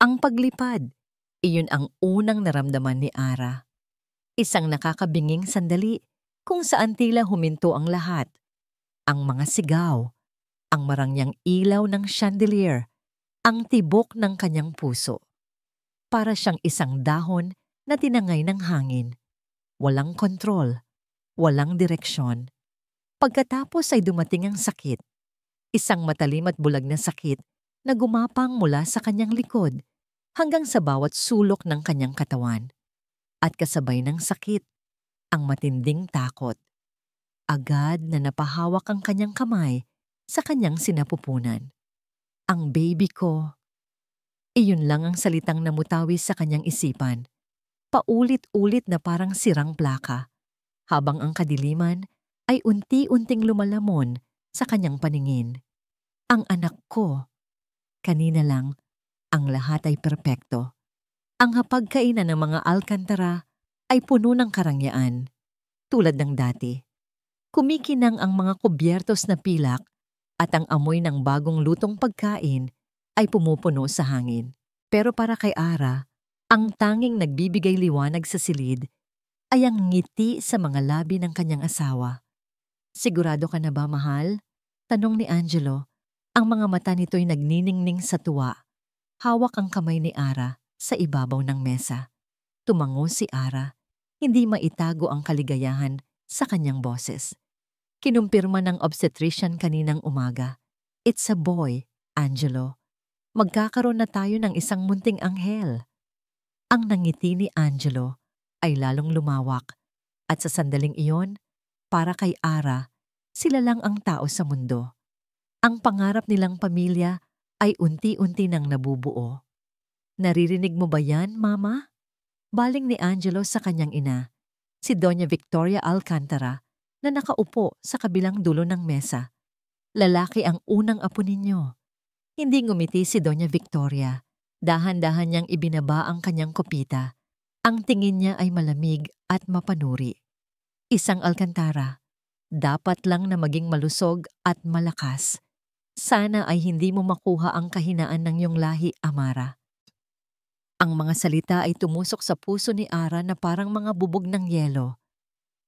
Ang paglipad, iyon ang unang naramdaman ni Ara. Isang nakakabinging sandali kung saan tila huminto ang lahat. Ang mga sigaw, ang marangyang ilaw ng chandelier, ang tibok ng kanyang puso. Para siyang isang dahon na tinangay ng hangin. Walang kontrol, walang direksyon. Pagkatapos ay dumating ang sakit. Isang matalim at bulag na sakit na gumapang mula sa kanyang likod hanggang sa bawat sulok ng kanyang katawan. At kasabay ng sakit, ang matinding takot. Agad na napahawak ang kanyang kamay sa kanyang sinapupunan. Ang baby ko. Iyon lang ang salitang namutawi sa kanyang isipan. Paulit-ulit na parang sirang plaka, habang ang kadiliman ay unti-unting lumalamon sa kanyang paningin. Ang anak ko. Kanina lang, ang lahat ay perpekto. Ang hapagkainan ng mga Alcantara ay puno ng karangyaan, tulad ng dati. Kumikinang ang mga kubyertos na pilak at ang amoy ng bagong lutong pagkain ay pumupuno sa hangin. Pero para kay Ara, ang tanging nagbibigay liwanag sa silid ay ang ngiti sa mga labi ng kanyang asawa. "Sigurado ka na ba, mahal?" tanong ni Angelo. Ang mga mata nito'y nagniningning sa tuwa. Hawak ang kamay ni Ara sa ibabaw ng mesa. Tumango si Ara, hindi maitago ang kaligayahan sa kanyang boses. Kinumpirma ng obstetrician kaninang umaga. "It's a boy, Angelo. Magkakaroon na tayo ng isang munting anghel." Ang nangiti ni Angelo ay lalong lumawak at sa sandaling iyon, para kay Ara, sila lang ang tao sa mundo. Ang pangarap nilang pamilya ay unti-unti nang nabubuo. "Naririnig mo ba yan, Mama?" Baling ni Angelo sa kanyang ina, si Doña Victoria Alcantara, na nakaupo sa kabilang dulo ng mesa. Lalaki ang unang apo ninyo. Hindi ngumiti si Doña Victoria. Dahan-dahan niyang ibinaba ang kanyang kopita. Ang tingin niya ay malamig at mapanuri. "Isang Alcantara. Dapat lang na maging malusog at malakas. Sana ay hindi mo makuha ang kahinaan ng iyong lahi, Amara." Ang mga salita ay tumusok sa puso ni Ara na parang mga bubog ng yelo.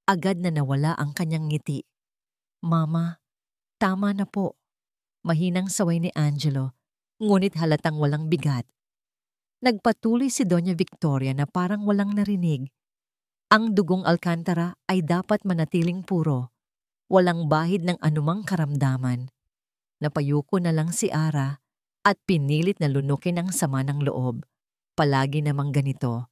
Agad na nawala ang kanyang ngiti. "Mama, tama na po." Mahinang saway ni Angelo, ngunit halatang walang bigat. Nagpatuloy si Doña Victoria na parang walang narinig. Ang dugong Alcantara ay dapat manatiling puro, walang bahid ng anumang karamdaman. Napayuko na lang si Ara at pinilit na lunukin ang sama ng loob. Palagi namang ganito.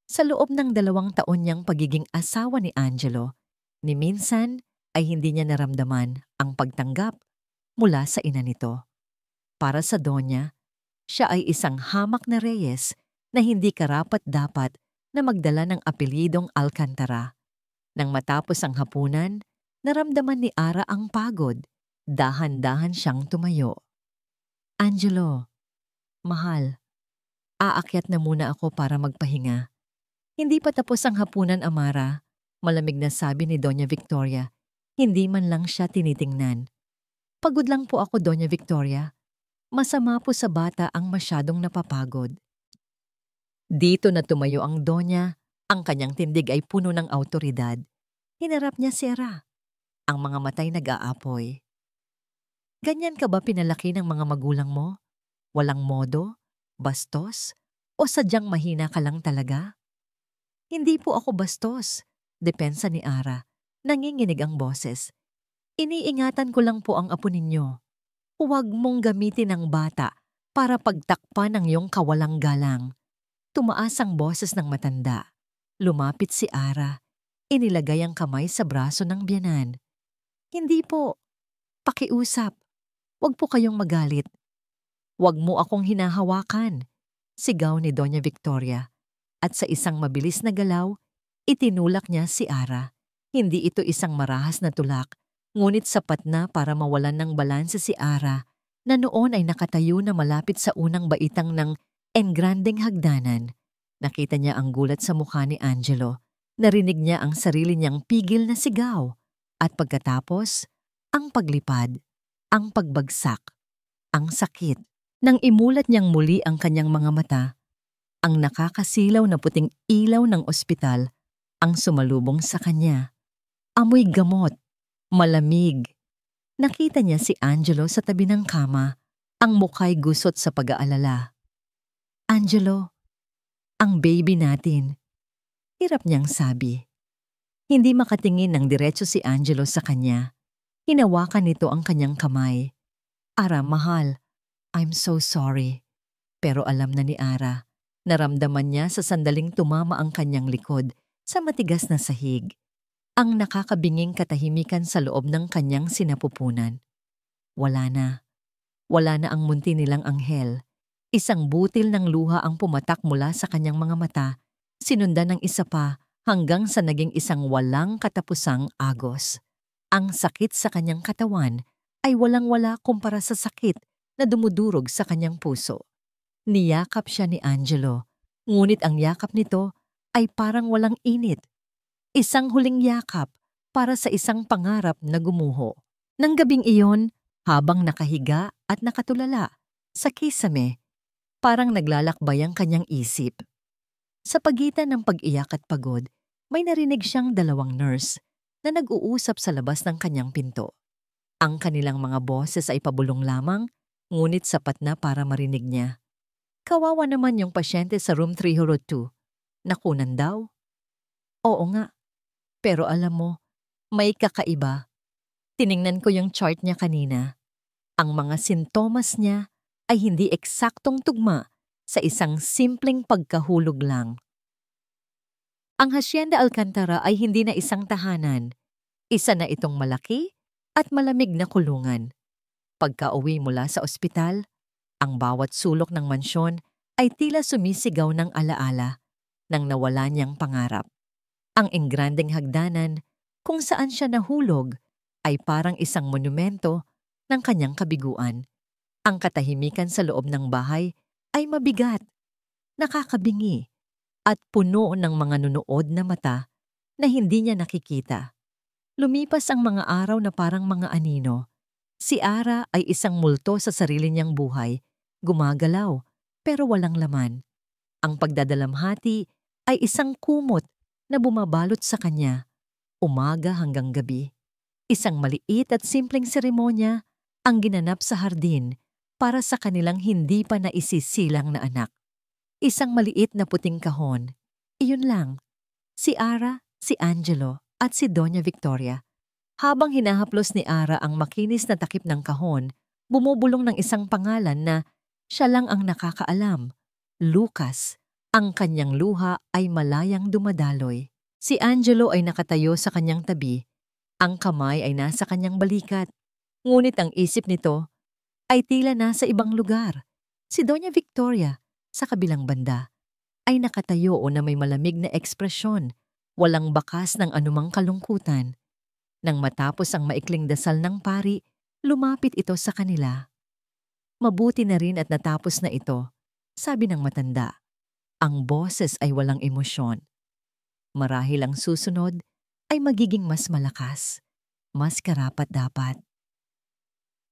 Sa loob ng 2 taon niyang pagiging asawa ni Angelo, ni minsan ay hindi niya naramdaman ang pagtanggap mula sa ina nito. Para sa Donya, siya ay isang hamak na reyes na hindi karapat-dapat na magdala ng apelyidong Alcantara. Nang matapos ang hapunan, naramdaman ni Ara ang pagod. Dahan-dahan siyang tumayo. "Angelo, mahal, aakyat na muna ako para magpahinga." "Hindi pa tapos ang hapunan, Amara," malamig na sabi ni Doña Victoria. Hindi man lang siya tinitingnan. "Pagod lang po ako, Doña Victoria. Masama po sa bata ang masyadong napapagod." Dito na tumayo ang Donya, ang kanyang tindig ay puno ng awtoridad. Hinarap niya si Ara. Ang mga matay nag-aapoy. "Ganyan ka ba pinalaki ng mga magulang mo? Walang modo? Bastos? O sadyang mahina ka lang talaga?" "Hindi po ako bastos," depensa ni Ara. Nanginginig ang boses. "Iniingatan ko lang po ang apo ninyo. Huwag mong gamitin ang bata para pagtakpan ng iyong kawalang galang." Tumaas ang boses ng matanda. Lumapit si Ara. Inilagay ang kamay sa braso ng biyanan. "Hindi po. Pakiusap. Huwag po kayong magalit." "Huwag mo akong hinahawakan," sigaw ni Doña Victoria. At sa isang mabilis na galaw, itinulak niya si Ara. Hindi ito isang marahas na tulak, ngunit sapat na para mawalan ng balanse si Ara, na noon ay nakatayo na malapit sa unang baitang ng engrandeng hagdanan. Nakita niya ang gulat sa mukha ni Angelo. Narinig niya ang sarili niyang pigil na sigaw. At pagkatapos, ang paglipad, ang pagbagsak, ang sakit. Nang imulat niyang muli ang kanyang mga mata, ang nakakasilaw na puting ilaw ng ospital ang sumalubong sa kanya. Amoy gamot, malamig. Nakita niya si Angelo sa tabi ng kama, ang mukha'y gusot sa pag-aalala. "Angelo, ang baby natin," hirap niyang sabi. Hindi makatingin ng diretso si Angelo sa kanya. Hinawakan nito ang kanyang kamay. "Ara, mahal, I'm so sorry." Pero alam na ni Ara. Naramdaman niya sa sandaling tumama ang kanyang likod sa matigas na sahig. Ang nakakabinging katahimikan sa loob ng kanyang sinapupunan. Wala na. Wala na ang munti nilang anghel. Isang butil ng luha ang pumatak mula sa kanyang mga mata, sinundan ng isa pa hanggang sa naging isang walang katapusang agos. Ang sakit sa kanyang katawan ay walang-wala kumpara sa sakit na dumudurog sa kanyang puso. Niyakap siya ni Angelo, ngunit ang yakap nito ay parang walang init. Isang huling yakap para sa isang pangarap na gumuho. Nang gabing iyon, habang nakahiga at nakatulala sa kisame, parang naglalakbay ang kanyang isip. Sa pagitan ng pag-iyak at pagod, may narinig siyang dalawang nurse na nag-uusap sa labas ng kanyang pinto. Ang kanilang mga boses ay pabulong lamang, ngunit sapat na para marinig niya. Kawawa naman yung pasyente sa room 302. Nakunan daw? Oo nga. Pero alam mo, may kakaiba. Tiningnan ko yung chart niya kanina. Ang mga sintomas niya ay hindi eksaktong tugma sa isang simpleng pagkahulog lang. Ang Hacienda Alcantara ay hindi na isang tahanan. Isa na itong malaki at malamig na kulungan. Pagka-uwi mula sa ospital, ang bawat sulok ng mansyon ay tila sumisigaw ng alaala nang nawala niyang pangarap. Ang engrandeng hagdanan kung saan siya nahulog ay parang isang monumento ng kanyang kabiguan. Ang katahimikan sa loob ng bahay ay mabigat, nakakabingi, at puno ng mga nunood na mata na hindi niya nakikita. Lumipas ang mga araw na parang mga anino. Si Ara ay isang multo sa sarili niyang buhay, gumagalaw pero walang laman. Ang pagdadalamhati ay isang kumot na bumabalot sa kanya, umaga hanggang gabi. Isang maliit at simpleng seremonya ang ginanap sa hardin para sa kanilang hindi pa naisisilang na anak. Isang maliit na puting kahon. Iyon lang. Si Ara, si Angelo at si Doña Victoria. Habang hinahaplos ni Ara ang makinis na takip ng kahon, bumubulong ng isang pangalan na siya lang ang nakakaalam. Lucas. Ang kanyang luha ay malayang dumadaloy. Si Angelo ay nakatayo sa kanyang tabi. Ang kamay ay nasa kanyang balikat. Ngunit ang isip nito ay tila nasa ibang lugar. Si Doña Victoria, sa kabilang banda, ay nakatayo na may malamig na ekspresyon, walang bakas ng anumang kalungkutan. Nang matapos ang maikling dasal ng pari, lumapit ito sa kanila. "Mabuti na rin at natapos na ito," sabi ng matanda. Ang boses ay walang emosyon. Marahil ang susunod ay magiging mas malakas, mas karapat-dapat.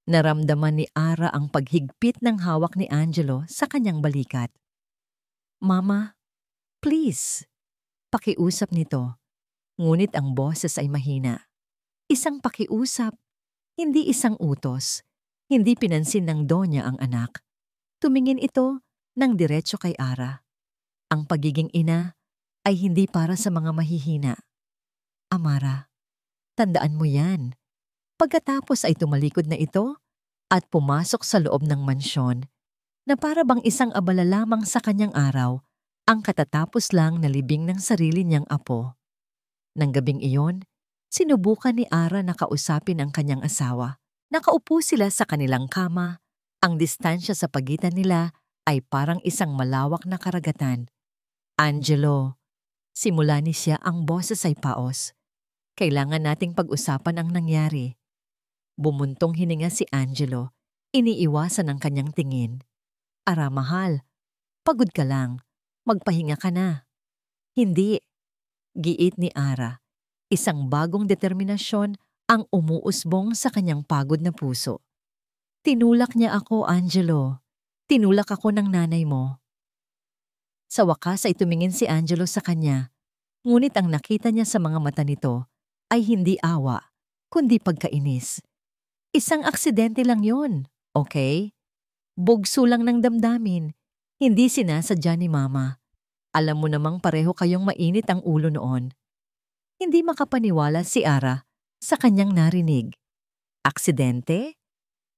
Naramdaman ni Ara ang paghigpit ng hawak ni Angelo sa kanyang balikat. "Mama, please," pakiusap nito. Ngunit ang boses ay mahina. Isang pakiusap, hindi isang utos. Hindi pinansin ng Donya ang anak. Tumingin ito ng diretso kay Ara. Ang pagiging ina ay hindi para sa mga mahihina. "Amara, tandaan mo yan." Pagkatapos ay tumalikod na ito at pumasok sa loob ng mansyon na para bang isang abala lamang sa kanyang araw, ang katatapos lang na libing ng sarili niyang apo. Nang gabing iyon, sinubukan ni Ara na kausapin ang kanyang asawa. Nakaupo sila sa kanilang kama. Ang distansya sa pagitan nila ay parang isang malawak na karagatan. "Angelo," simula ni siya, ang boses ay paos. "Kailangan nating pag-usapan ang nangyari." Bumuntong hininga si Angelo, iniiwasan ang kanyang tingin. "Ara, mahal, pagod ka lang. Magpahinga ka na." "Hindi," giit ni Ara. Isang bagong determinasyon ang umuusbong sa kanyang pagod na puso. "Tinulak niya ako, Angelo. Tinulak ako ng nanay mo. Sa wakas ay tumingin si Angelo sa kanya, ngunit ang nakita niya sa mga mata nito ay hindi awa, kundi pagkainis. Isang aksidente lang yon, okay? Bugso lang ng damdamin, hindi sinasadya ni Mama. Alam mo namang pareho kayong mainit ang ulo noon. Hindi makapaniwala si Ara sa kanyang narinig. Aksidente?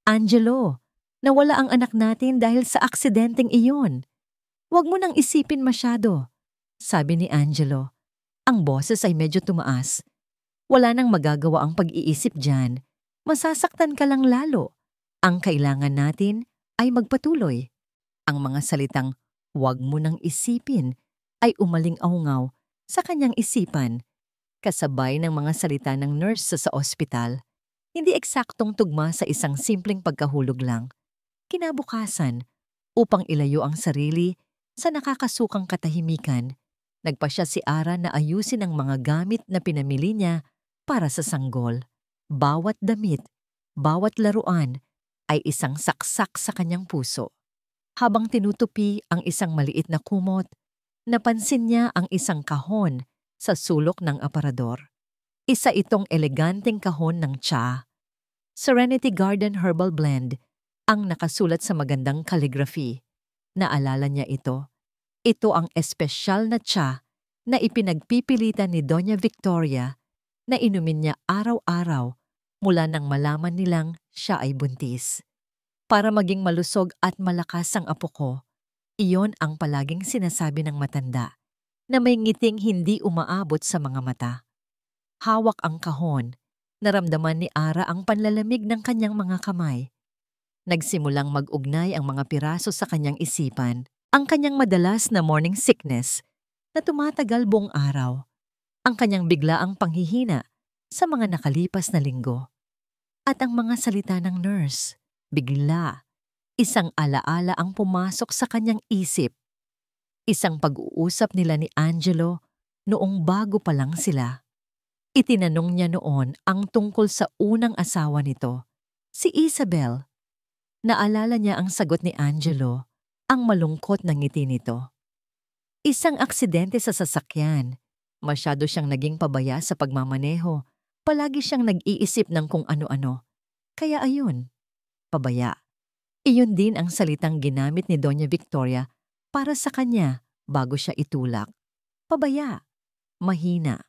Angelo, nawala ang anak natin dahil sa aksidenteng iyon. Huwag mo nang isipin masyado, sabi ni Angelo. Ang boses ay medyo tumaas. Wala nang magagawa ang pag-iisip dyan. Masasaktan ka lang lalo. Ang kailangan natin ay magpatuloy. Ang mga salitang "huwag mo nang isipin" ay umaling-aungaw sa kanyang isipan, kasabay ng mga salita ng nurse sa ospital. Hindi eksaktong tugma sa isang simpleng pagkahulog lang. Kinabukasan, upang ilayo ang sarili sa nakakasukang katahimikan, nagpa siya si Ara na ayusin ang mga gamit na pinamili niya para sa sanggol. Bawat damit, bawat laruan ay isang saksak sa kanyang puso. Habang tinutupi ang isang maliit na kumot, napansin niya ang isang kahon sa sulok ng aparador. Isa itong eleganteng kahon ng tsa. Serenity Garden Herbal Blend ang nakasulat sa magandang calligraphy. Naalala niya ito. Ito ang espesyal na tsa na ipinagpipilitan ni Doña Victoria na inumin niya araw-araw mula nang malaman nilang siya ay buntis. Para maging malusog at malakas ang apo ko, iyon ang palaging sinasabi ng matanda na may ngiting hindi umaabot sa mga mata. Hawak ang kahon, naramdaman ni Ara ang panlalamig ng kanyang mga kamay. Nagsimulang mag-ugnay ang mga piraso sa kanyang isipan, ang kanyang madalas na morning sickness na tumatagal buong araw, ang kanyang biglaang panghihina sa mga nakalipas na linggo, at ang mga salita ng nurse. Bigla, isang alaala ang pumasok sa kanyang isip. Isang pag-uusap nila ni Angelo noong bago pa lang sila. Itinanong niya noon ang tungkol sa unang asawa nito, si Isabel. Naalala niya ang sagot ni Angelo, ang malungkot na ngiti nito. Isang aksidente sa sasakyan. Masyado siyang naging pabaya sa pagmamaneho. Palagi siyang nag-iisip ng kung ano-ano. Kaya ayun, pabaya. Iyon din ang salitang ginamit ni Doña Victoria para sa kanya bago siya itulak. Pabaya, mahina,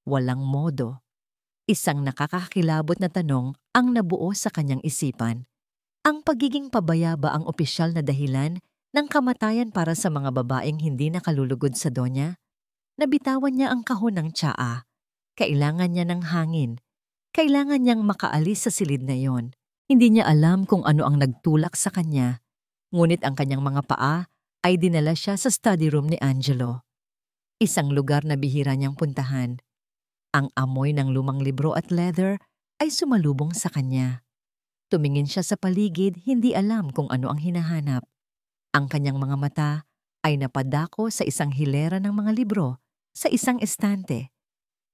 walang modo. Isang nakakakilabot na tanong ang nabuo sa kanyang isipan. Ang pagiging pabaya ba ang opisyal na dahilan ng kamatayan para sa mga babaeng hindi nakalulugod sa donya? Nabitawan niya ang kahon ng tsaa. Kailangan niya ng hangin. Kailangan niyang makaalis sa silid na iyon. Hindi niya alam kung ano ang nagtulak sa kanya, ngunit ang kanyang mga paa ay dinala siya sa study room ni Angelo. Isang lugar na bihira niyang puntahan. Ang amoy ng lumang libro at leather ay sumalubong sa kanya. Tumingin siya sa paligid, hindi alam kung ano ang hinahanap. Ang kanyang mga mata ay napadako sa isang hilera ng mga libro sa isang estante.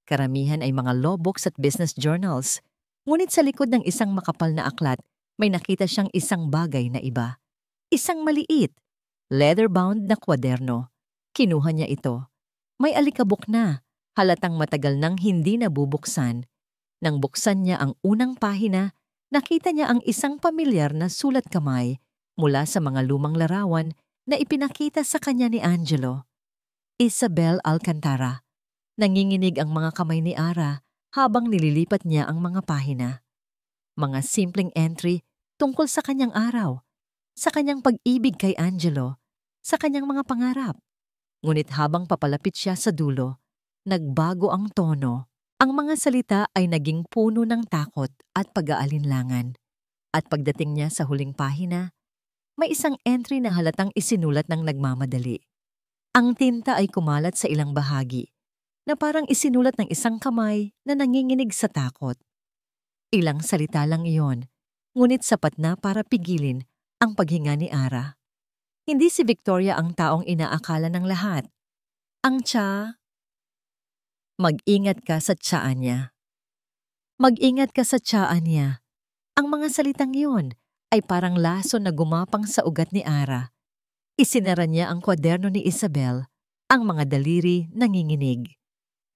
Karamihan ay mga law books at business journals, ngunit sa likod ng isang makapal na aklat, may nakita siyang isang bagay na iba. Isang maliit, leather-bound na kwaderno. Kinuha niya ito. May alikabok na, halatang matagal nang hindi nabubuksan. Nang buksan niya ang unang pahina, nakita niya ang isang pamilyar na sulat kamay mula sa mga lumang larawan na ipinakita sa kanya ni Angelo. Isabel Alcantara. Nanginginig ang mga kamay ni Ara habang nililipat niya ang mga pahina. Mga simpleng entry tungkol sa kanyang araw, sa kanyang pag-ibig kay Angelo, sa kanyang mga pangarap. Ngunit habang papalapit siya sa dulo, nagbago ang tono. Ang mga salita ay naging puno ng takot at pag-aalinlangan. At pagdating niya sa huling pahina, may isang entry na halatang isinulat ng nagmamadali. Ang tinta ay kumalat sa ilang bahagi, na parang isinulat ng isang kamay na nanginginig sa takot. Ilang salita lang iyon, ngunit sapat na para pigilin ang paghinga ni Ara. Hindi si Victoria ang taong inaakala ng lahat. Ang tsa. Mag-ingat ka sa tsaan niya. Mag-ingat ka sa tsaan niya. Ang mga salitang iyon ay parang laso na gumapang sa ugat ni Ara. Isinara niya ang kwaderno ni Isabel, ang mga daliri nanginginig.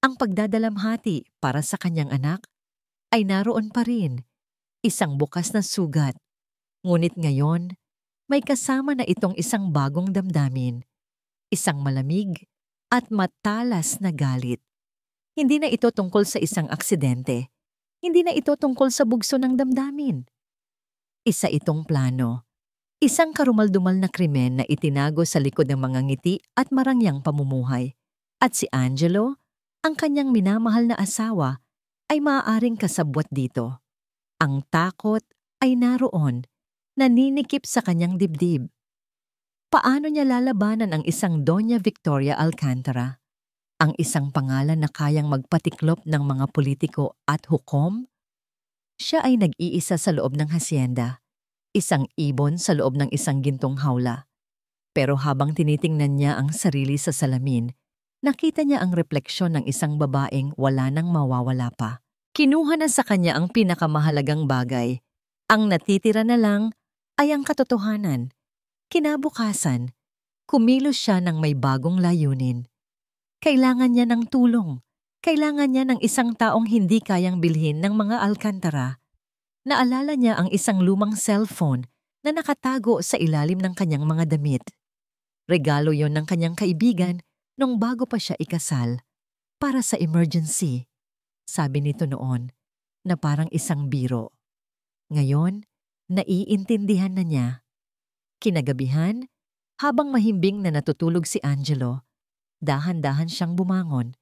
Ang pagdadalamhati para sa kanyang anak ay naroon pa rin, isang bukas na sugat. Ngunit ngayon, may kasama na itong isang bagong damdamin, isang malamig at matalas na galit. Hindi na ito tungkol sa isang aksidente. Hindi na ito tungkol sa bugso ng damdamin. Isa itong plano. Isang karumaldumal na krimen na itinago sa likod ng mga ngiti at marangyang pamumuhay. At si Angelo, ang kanyang minamahal na asawa, ay maaaring kasabwat dito. Ang takot ay naroon, naninikip sa kanyang dibdib. Paano niya lalabanan ang isang Doña Victoria Alcantara? Ang isang pangalan na kayang magpatiklop ng mga politiko at hukom? Siya ay nag-iisa sa loob ng hasyenda, isang ibon sa loob ng isang gintong hawla. Pero habang tinitingnan niya ang sarili sa salamin, nakita niya ang refleksyon ng isang babaeng wala nang mawawala pa. Kinuha na sa kanya ang pinakamahalagang bagay. Ang natitira na lang ay ang katotohanan. Kinabukasan, kumilos siya ng may bagong layunin. Kailangan niya ng tulong. Kailangan niya ng isang taong hindi kayang bilhin ng mga Alcantara. Naalala niya ang isang lumang cellphone na nakatago sa ilalim ng kanyang mga damit. Regalo yon ng kanyang kaibigan nung bago pa siya ikasal. Para sa emergency, sabi nito noon, na parang isang biro. Ngayon, naiintindihan na niya. Kinagabihan, habang mahimbing na natutulog si Angelo, dahan-dahan siyang bumangon.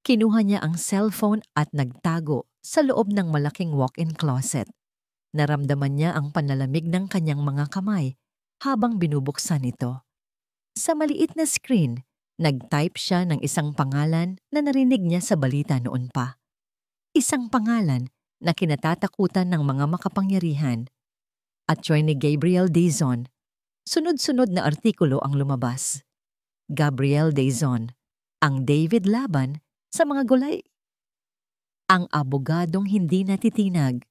Kinuha niya ang cellphone at nagtago sa loob ng malaking walk-in closet. Naramdaman niya ang panlalamig ng kanyang mga kamay habang binubuksan ito. Sa maliit na screen, nag-type siya ng isang pangalan na narinig niya sa balita noon pa. Isang pangalan na kinatatakutan ng mga makapangyarihan. Attorney Gabriel Dizon. Sunod-sunod na artikulo ang lumabas. Gabriel Dizon, ang David laban sa mga gulay. Ang abogadong hindi natitinag.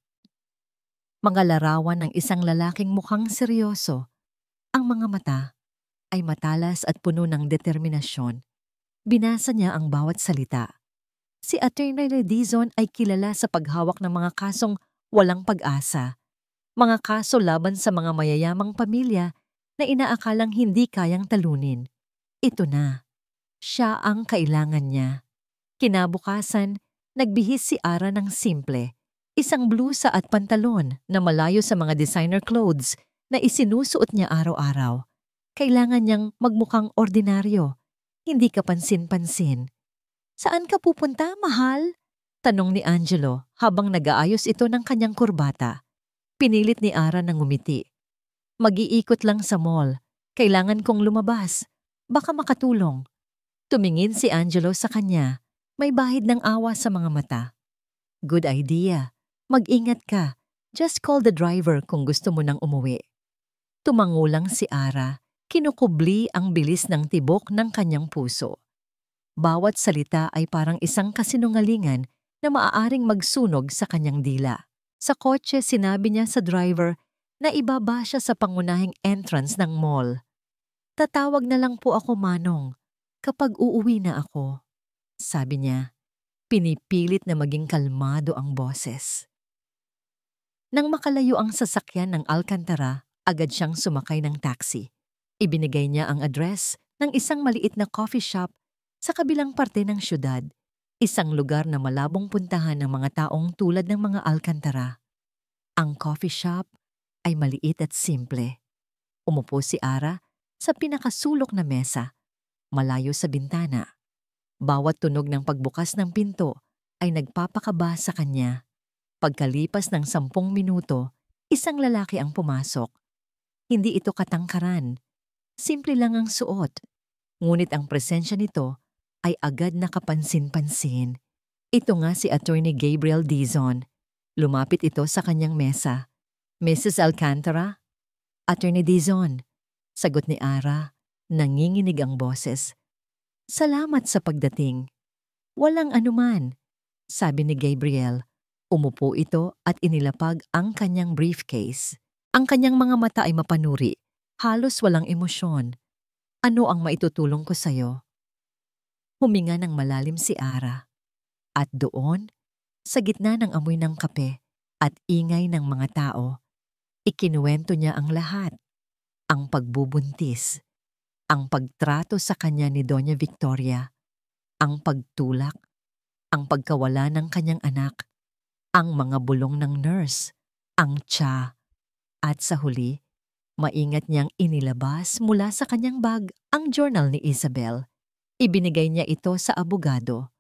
Mga larawan ng isang lalaking mukhang seryoso. Ang mga mata ay matalas at puno ng determinasyon. Binasa niya ang bawat salita. Si Attorney Dizon ay kilala sa paghawak ng mga kasong walang pag-asa. Mga kaso laban sa mga mayayamang pamilya na inaakalang hindi kayang talunin. Ito na. Siya ang kailangan niya. Kinabukasan, nagbihis si Ara ng simple. Isang blusa at pantalon na malayo sa mga designer clothes na isinusuot niya araw-araw. Kailangan niyang magmukhang ordinaryo, hindi kapansin-pansin. Saan ka pupunta, mahal? Tanong ni Angelo habang nag-aayos ito ng kanyang kurbata. Pinilit ni Ara na ngumiti. Mag-iikot lang sa mall. Kailangan kong lumabas. Baka makatulong. Tumingin si Angelo sa kanya. May bahid ng awa sa mga mata. Good idea. Mag-ingat ka. Just call the driver kung gusto mo nang umuwi. Tumangulang si Ara. Kinukubli ang bilis ng tibok ng kanyang puso. Bawat salita ay parang isang kasinungalingan na maaaring magsunog sa kanyang dila. Sa kotse, sinabi niya sa driver na ibaba siya sa pangunahing entrance ng mall. Tatawag na lang po ako, Manong, kapag uuwi na ako. Sabi niya, pinipilit na maging kalmado ang boses. Nang makalayo ang sasakyan ng Alcantara, agad siyang sumakay ng taxi. Ibinigay niya ang address ng isang maliit na coffee shop sa kabilang parte ng syudad, isang lugar na malabong puntahan ng mga taong tulad ng mga Alcantara. Ang coffee shop ay maliit at simple. Umupo si Ara sa pinakasulok na mesa, malayo sa bintana. Bawat tunog ng pagbukas ng pinto ay nagpapakaba sa kanya. Pagkalipas ng 10 minuto, isang lalaki ang pumasok. Hindi ito katangkaran. Simple lang ang suot. Ngunit ang presensya nito ay agad nakapansin-pansin. Ito nga si Attorney Gabriel Dizon. Lumapit ito sa kanyang mesa. Mrs. Alcantara? Attorney Dizon, sagot ni Ara, nanginginig ang boses. Salamat sa pagdating. Walang anuman, sabi ni Gabriel. Umupo ito at inilapag ang kanyang briefcase. Ang kanyang mga mata ay mapanuri, halos walang emosyon. Ano ang maitutulong ko sa'yo? Huminga ng malalim si Ara. At doon, sa gitna ng amoy ng kape at ingay ng mga tao, ikinuwento niya ang lahat. Ang pagbubuntis, ang pagtrato sa kanya ni Doña Victoria, ang pagtulak, ang pagkawala ng kanyang anak, ang mga bulong ng nurse, ang tsa, at sa huli, maingat niyang inilabas mula sa kanyang bag ang journal ni Isabel. Ibinigay niya ito sa abogado.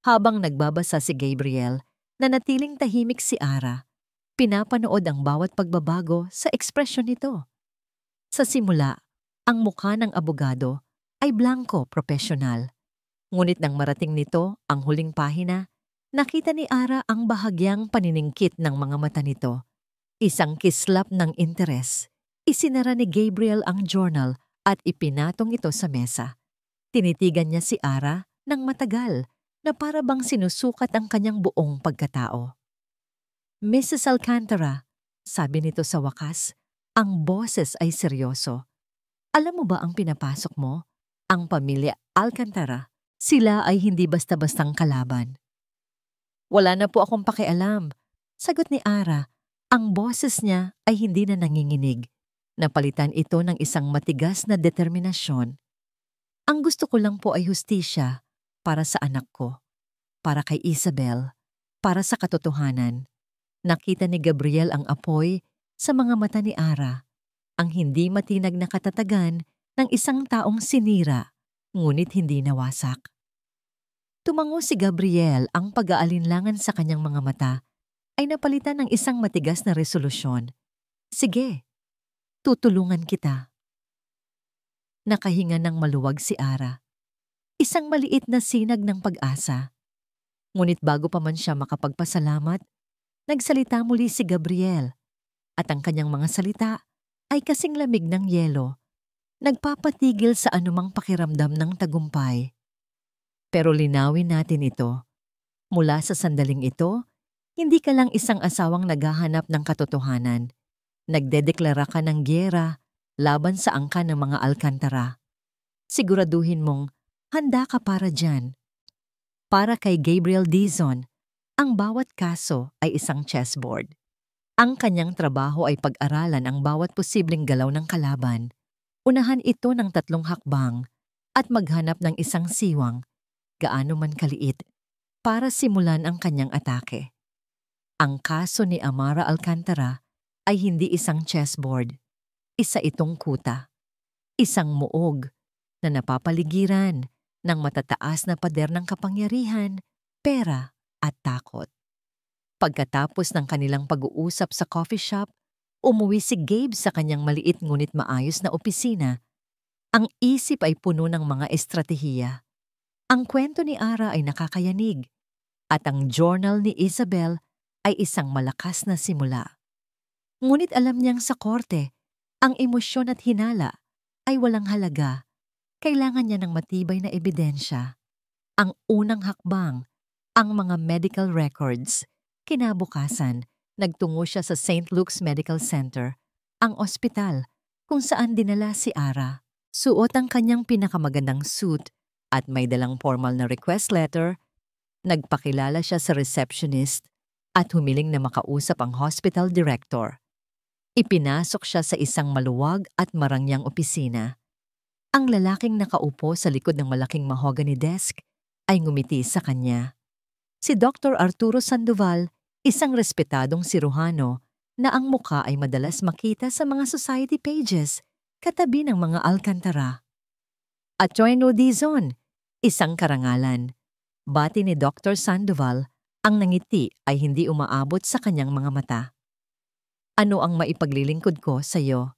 Habang nagbabasa si Gabriel, nanatiling tahimik si Ara. Pinapanood ang bawat pagbabago sa ekspresyon nito. Sa simula, ang mukha ng abogado ay blanko profesional. Ngunit nang marating nito ang huling pahina, nakita ni Ara ang bahagyang paniningkit ng mga mata nito. Isang kislap ng interes. Isinara ni Gabriel ang journal at ipinatong ito sa mesa. Tinitigan niya si Ara ng matagal na para bang sinusukat ang kanyang buong pagkatao. Mrs. Alcantara, sabi nito sa wakas, ang boses ay seryoso. Alam mo ba ang pinapasok mo? Ang pamilya Alcantara, sila ay hindi basta-bastang kalaban. Wala na po akong pakialam, sagot ni Ara. Ang boses niya ay hindi na nanginginig. Napalitan ito ng isang matigas na determinasyon. Ang gusto ko lang po ay hustisya para sa anak ko, para kay Isabel, para sa katotohanan. Nakita ni Gabriel ang apoy sa mga mata ni Ara, ang hindi matinag na katatagan ng isang taong sinira, ngunit hindi nawasak. Tumango si Gabriel, ang pag-aalinlangan sa kanyang mga mata ay napalitan ng isang matigas na resolusyon. Sige, tutulungan kita. Nakahinga ng maluwag si Ara. Isang maliit na sinag ng pag-asa. Ngunit bago pa man siya makapagpasalamat, nagsalita muli si Gabriel at ang kanyang mga salita ay kasing lamig ng yelo, nagpapatigil sa anumang pakiramdam ng tagumpay. Pero linawin natin ito. Mula sa sandaling ito, hindi ka lang isang asawang naghahanap ng katotohanan. Nagdedeklara ka ng giyera laban sa angkan ng mga Alcantara. Siguraduhin mong handa ka para dyan. Para kay Gabriel Dizon, ang bawat kaso ay isang chessboard. Ang kanyang trabaho ay pag-aralan ang bawat posibleng galaw ng kalaban. Unahan ito ng 3 hakbang at maghanap ng isang siwang, gaano man kaliit, para simulan ang kanyang atake. Ang kaso ni Amara Alcantara ay hindi isang chessboard. Isa itong kuta. Isang muog na napapaligiran ng matataas na pader ng kapangyarihan, pera at takot. Pagkatapos ng kanilang pag-uusap sa coffee shop, umuwi si Gabe sa kanyang maliit ngunit maayos na opisina. Ang isip ay puno ng mga estratehiya. Ang kwento ni Ara ay nakakayanig at ang journal ni Isabel ay isang malakas na simula. Ngunit alam niyang sa korte, ang emosyon at hinala ay walang halaga. Kailangan niya ng matibay na ebidensya. Ang unang hakbang, ang mga medical records. Kinabukasan, nagtungo siya sa St. Luke's Medical Center, ang ospital kung saan dinala si Ara. Suot ang kanyang pinakamagandang suit at may dalang formal na request letter. Nagpakilala siya sa receptionist at humiling na makausap ang hospital director. Ipinasok siya sa isang maluwag at marangyang opisina. Ang lalaking nakaupo sa likod ng malaking mahogany desk ay ngumiti sa kanya. Si Dr. Arturo Sandoval, isang respetadong siruhano na ang muka ay madalas makita sa mga society pages katabi ng mga Alcantara. Attorney Dizon, isang karangalan. Bati ni Dr. Sandoval, ang nangiti ay hindi umaabot sa kanyang mga mata. Ano ang maipaglilingkod ko sa iyo?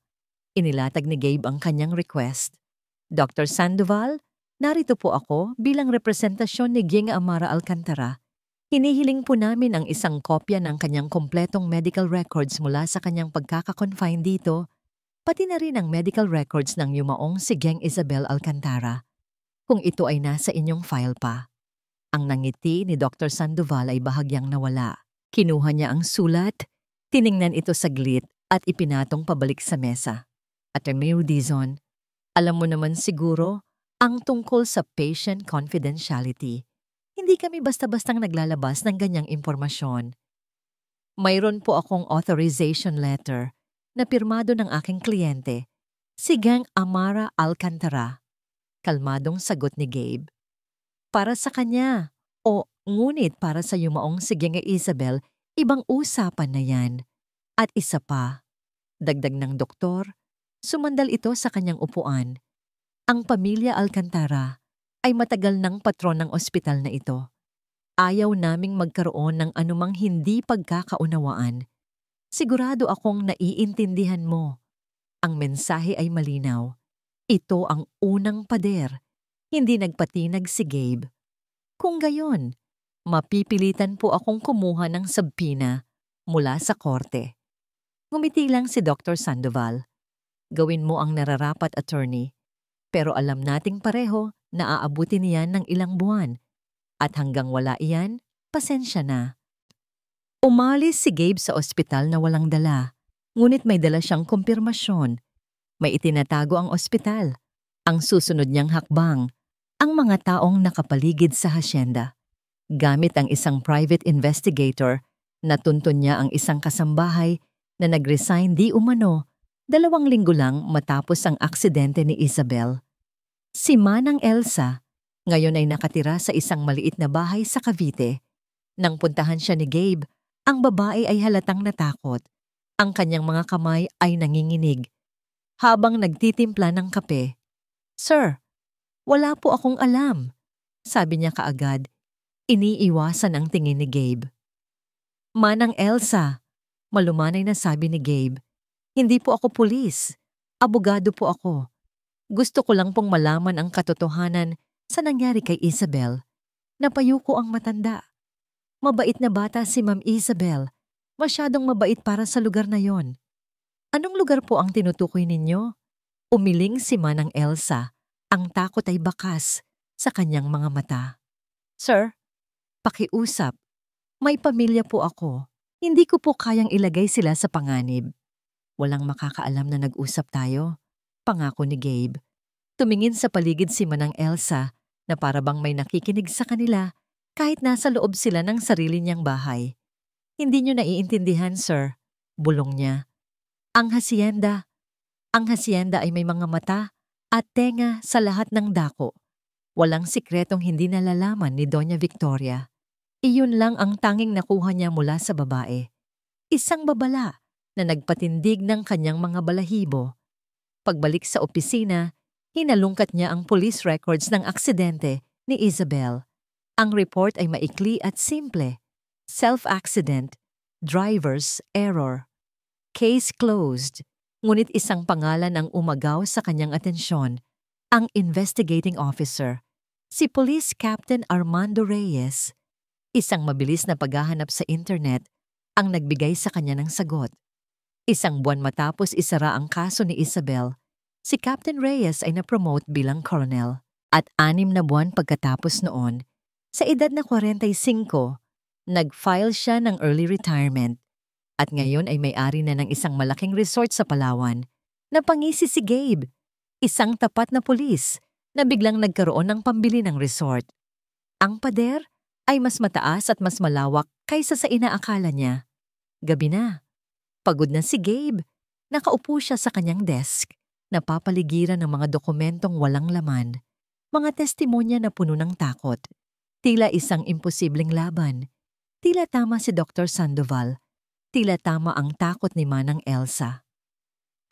Inilatag ni Gabe ang kanyang request. Dr. Sandoval, narito po ako bilang representasyon ni Ging Amara Alcantara. Hinihiling po namin ang isang kopya ng kanyang kompletong medical records mula sa kanyang pagkakakonfine dito, pati na rin ang medical records ng yumaong si Geng Isabel Alcantara, kung ito ay nasa inyong file pa. Ang nangiti ni Dr. Sandoval ay bahagyang nawala. Kinuha niya ang sulat, tiningnan ito saglit at ipinatong pabalik sa mesa. Attorney Rudizon, alam mo naman siguro ang tungkol sa patient confidentiality. Hindi kami basta-bastang naglalabas ng ganyang impormasyon. Mayroon po akong authorization letter na pirmado ng aking kliyente, si Gang Amara Alcantara. Kalmadong sagot ni Gabe. Para sa kanya, o ngunit para sa yumaong si Gang Isabel, ibang usapan na yan. At isa pa, dagdag ng doktor, sumandal ito sa kanyang upuan. Ang pamilya Alcantara ay matagal ng patron ng ospital na ito. Ayaw naming magkaroon ng anumang hindi pagkakaunawaan. Sigurado akong naiintindihan mo. Ang mensahe ay malinaw. Ito ang unang pader. Hindi nagpatinag si Gabe. Kung gayon, mapipilitan po akong kumuha ng subpoena mula sa korte. Ngumiti lang si Dr. Sandoval. Gawin mo ang nararapat, attorney. Pero alam nating pareho na aabutin niyan ng ilang buwan. At hanggang wala iyan, pasensya na. Umalis si Gabe sa ospital na walang dala. Ngunit may dala siyang kumpirmasyon. May itinatago ang ospital. Ang susunod niyang hakbang, ang mga taong nakapaligid sa hasyenda. Gamit ang isang private investigator, natuntun niya ang isang kasambahay na nag-resign di umano 2 linggo lang matapos ang aksidente ni Isabel. Si Manang Elsa, ngayon ay nakatira sa isang maliit na bahay sa Cavite. Nang puntahan siya ni Gabe, ang babae ay halatang natakot. Ang kanyang mga kamay ay nanginginig. Habang nagtitimpla ng kape, "Sir, wala po akong alam," sabi niya kaagad. Iniiwasan ang tingin ni Gabe. "Manang Elsa," malumanay na sabi ni Gabe, "hindi po ako pulis. Abogado po ako. Gusto ko lang pong malaman ang katotohanan sa nangyari kay Isabel. Napayuko ang matanda. Mabait na bata si Ma'am Isabel. Masyadong mabait para sa lugar na yon." "Anong lugar po ang tinutukoy ninyo?" Umiling si Manang Elsa. Ang takot ay bakas sa kanyang mga mata. "Sir, pakiusap. May pamilya po ako. Hindi ko po kayang ilagay sila sa panganib." "Walang makakaalam na nag-usap tayo," pangako ni Gabe. Tumingin sa paligid si Manang Elsa na parabang may nakikinig sa kanila kahit nasa loob sila ng sarili niyang bahay. "Hindi niyo naiintindihan, sir," bulong niya. Ang hasyenda ay may mga mata at tenga sa lahat ng dako. Walang sikretong hindi nalalaman ni Doña Victoria. Iyon lang ang tanging nakuha niya mula sa babae. Isang babala na nagpatindig ng kanyang mga balahibo. Pagbalik sa opisina, hinalungkat niya ang police records ng aksidente ni Isabel. Ang report ay maikli at simple. Self-accident, driver's error. Case closed. Ngunit isang pangalan ang umagaw sa kanyang atensyon, ang investigating officer, si Police Captain Armando Reyes. Isang mabilis na paghahanap sa internet ang nagbigay sa kanya ng sagot. Isang buwan matapos isara ang kaso ni Isabel, si Captain Reyes ay na-promote bilang colonel. At 6 na buwan pagkatapos noon, sa edad na 45, nag-file siya ng early retirement. At ngayon ay may-ari na ng isang malaking resort sa Palawan. Napangisi si Gabe, isang tapat na pulis na biglang nagkaroon ng pambili ng resort. Ang pader ay mas mataas at mas malawak kaysa sa inaakala niya. Gabi na. Pagod na si Gabe. Nakaupo siya sa kanyang desk, napapaligiran ng mga dokumentong walang laman, mga testimonya na puno ng takot. Tila isang imposibleng laban. Tila tama si Dr. Sandoval. Tila tama ang takot ni Manang Elsa.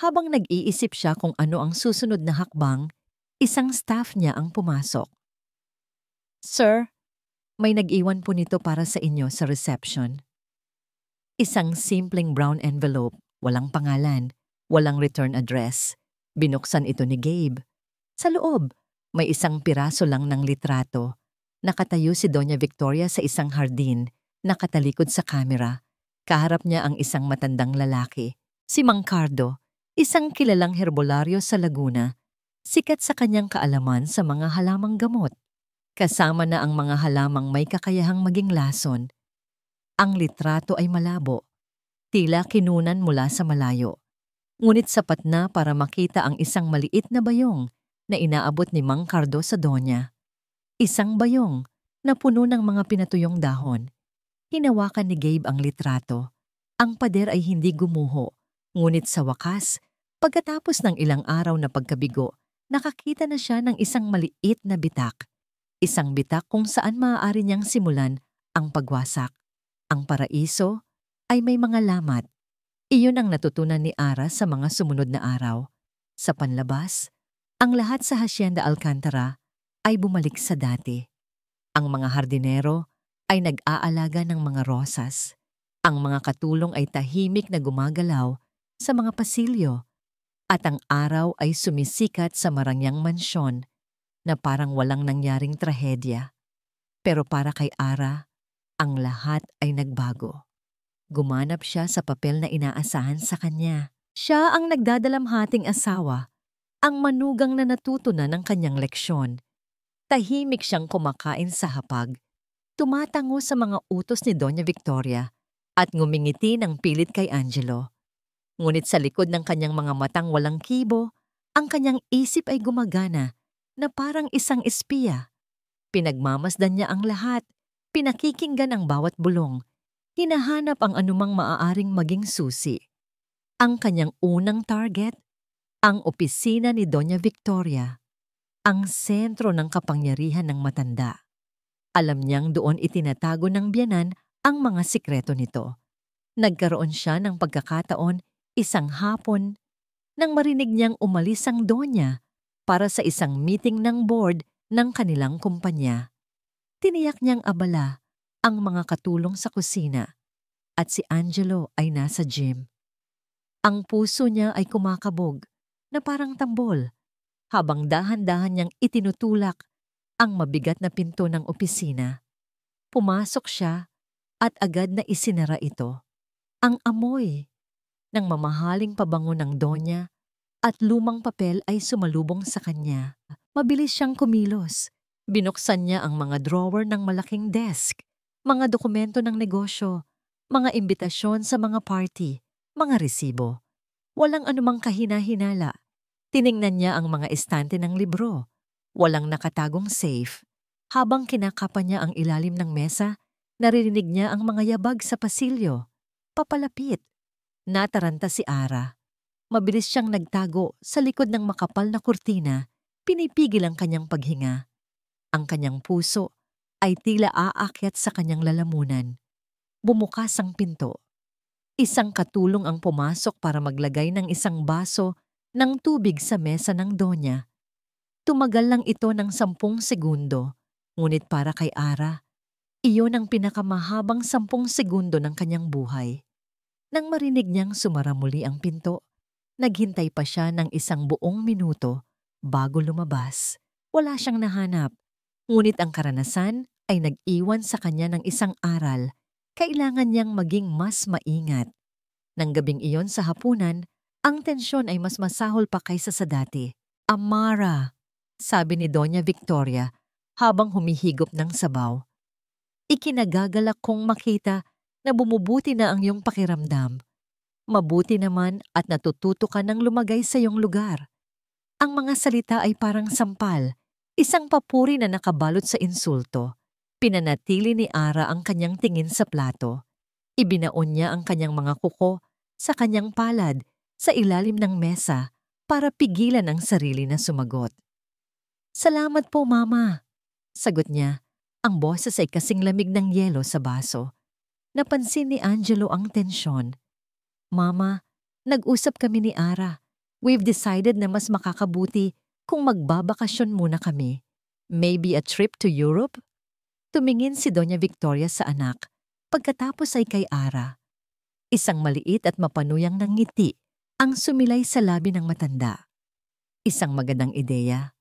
Habang nag-iisip siya kung ano ang susunod na hakbang, isang staff niya ang pumasok. "Sir, may nag-iwan po nito para sa inyo sa reception." Isang simpleng brown envelope, walang pangalan, walang return address. Binuksan ito ni Gabe. Sa loob, may isang piraso lang ng litrato. Nakatayo si Doña Victoria sa isang hardin, nakatalikod sa kamera. Kaharap niya ang isang matandang lalaki, si Mang Cardo, isang kilalang herbolaryo sa Laguna, sikat sa kanyang kaalaman sa mga halamang gamot. Kasama na ang mga halamang may kakayahang maging lason. Ang litrato ay malabo. Tila kinunan mula sa malayo. Ngunit sapat na para makita ang isang maliit na bayong na inaabot ni Mang Cardo sa Donya. Isang bayong na puno ng mga pinatuyong dahon. Hinawakan ni Gabe ang litrato. Ang pader ay hindi gumuho, ngunit sa wakas, pagkatapos ng ilang araw na pagkabigo, nakakita na siya ng isang maliit na bitak. Isang bitak kung saan maaari niyang simulan ang pagwasak. Ang paraiso ay may mga lamat. Iyon ang natutunan ni Ara sa mga sumunod na araw. Sa panlabas, ang lahat sa Hacienda Alcantara ay bumalik sa dati. Ang mga hardinero ay nag-aalaga ng mga rosas. Ang mga katulong ay tahimik na gumagalaw sa mga pasilyo. At ang araw ay sumisikat sa marangyang mansyon na parang walang nangyaring trahedya. Pero para kay Ara, ang lahat ay nagbago. Gumanap siya sa papel na inaasahan sa kanya. Siya ang nagdadalamhating asawa, ang manugang na natuto na ng kanyang leksyon. Tahimik siyang kumakain sa hapag, tumatango sa mga utos ni Doña Victoria at ngumingiti ng pilit kay Angelo. Ngunit sa likod ng kanyang mga matang walang kibo, ang kanyang isip ay gumagana na parang isang espiya. Pinagmamasdan niya ang lahat, pinakikinggan ang bawat bulong, hinahanap ang anumang maaaring maging susi. Ang kanyang unang target, ang opisina ni Doña Victoria, ang sentro ng kapangyarihan ng matanda. Alam niyang doon itinatago ng biyanan ang mga sikreto nito. Nagkaroon siya ng pagkakataon isang hapon nang marinig niyang umalis ang Donya para sa isang meeting ng board ng kanilang kumpanya. Tiniyak niyang abala ang mga katulong sa kusina at si Angelo ay nasa gym. Ang puso niya ay kumakabog na parang tambol habang dahan-dahan niyang itinutulak ang mabigat na pinto ng opisina. Pumasok siya at agad na isinara ito. Ang amoy ng mamahaling pabango ng Donya at lumang papel ay sumalubong sa kanya. Mabilis siyang kumilos. Binuksan niya ang mga drawer ng malaking desk, mga dokumento ng negosyo, mga imbitasyon sa mga party, mga resibo. Walang anumang kahina-hinala. Tiningnan niya ang mga estante ng libro. Walang nakatagong safe. Habang kinakapan niya ang ilalim ng mesa, naririnig niya ang mga yabag sa pasilyo. Papalapit. Nataranta si Ara. Mabilis siyang nagtago sa likod ng makapal na kurtina, pinipigil ang kanyang paghinga. Ang kanyang puso ay tila aakyat sa kanyang lalamunan. Bumukas ang pinto. Isang katulong ang pumasok para maglagay ng isang baso ng tubig sa mesa ng Donya. Tumagal lang ito ng 10 segundo, ngunit para kay Ara, iyon ang pinakamahabang 10 segundo ng kanyang buhay. Nang marinig niyang sumara muli ang pinto, naghintay pa siya ng 1 buong minuto bago lumabas. Wala siyang nahanap. Ngunit ang karanasan ay nag-iwan sa kanya ng isang aral. Kailangan niyang maging mas maingat. Nang gabing iyon sa hapunan, ang tensyon ay mas masahol pa kaysa sa dati. "Amara," sabi ni Doña Victoria habang humihigop ng sabaw. "Ikinagagalak kong makita na bumubuti na ang iyong pakiramdam. Mabuti naman at natututo ka ng lumagay sa iyong lugar." Ang mga salita ay parang sampal, isang papuri na nakabalot sa insulto. Pinanatili ni Ara ang kanyang tingin sa plato. Ibinaon niya ang kanyang mga kuko sa kanyang palad sa ilalim ng mesa para pigilan ang sarili na sumagot. "Salamat po, Mama," sagot niya. Ang boses ay kasing lamig ng yelo sa baso. Napansin ni Angelo ang tensyon. "Mama, nag-usap kami ni Ara. We've decided na mas makakabuti kung magbabakasyon muna kami. Maybe a trip to Europe?" Tumingin si Doña Victoria sa anak, pagkatapos ay kay Ara. Isang maliit at mapanuyang ng ngiti ang sumilay sa labi ng matanda. "Isang magandang ideya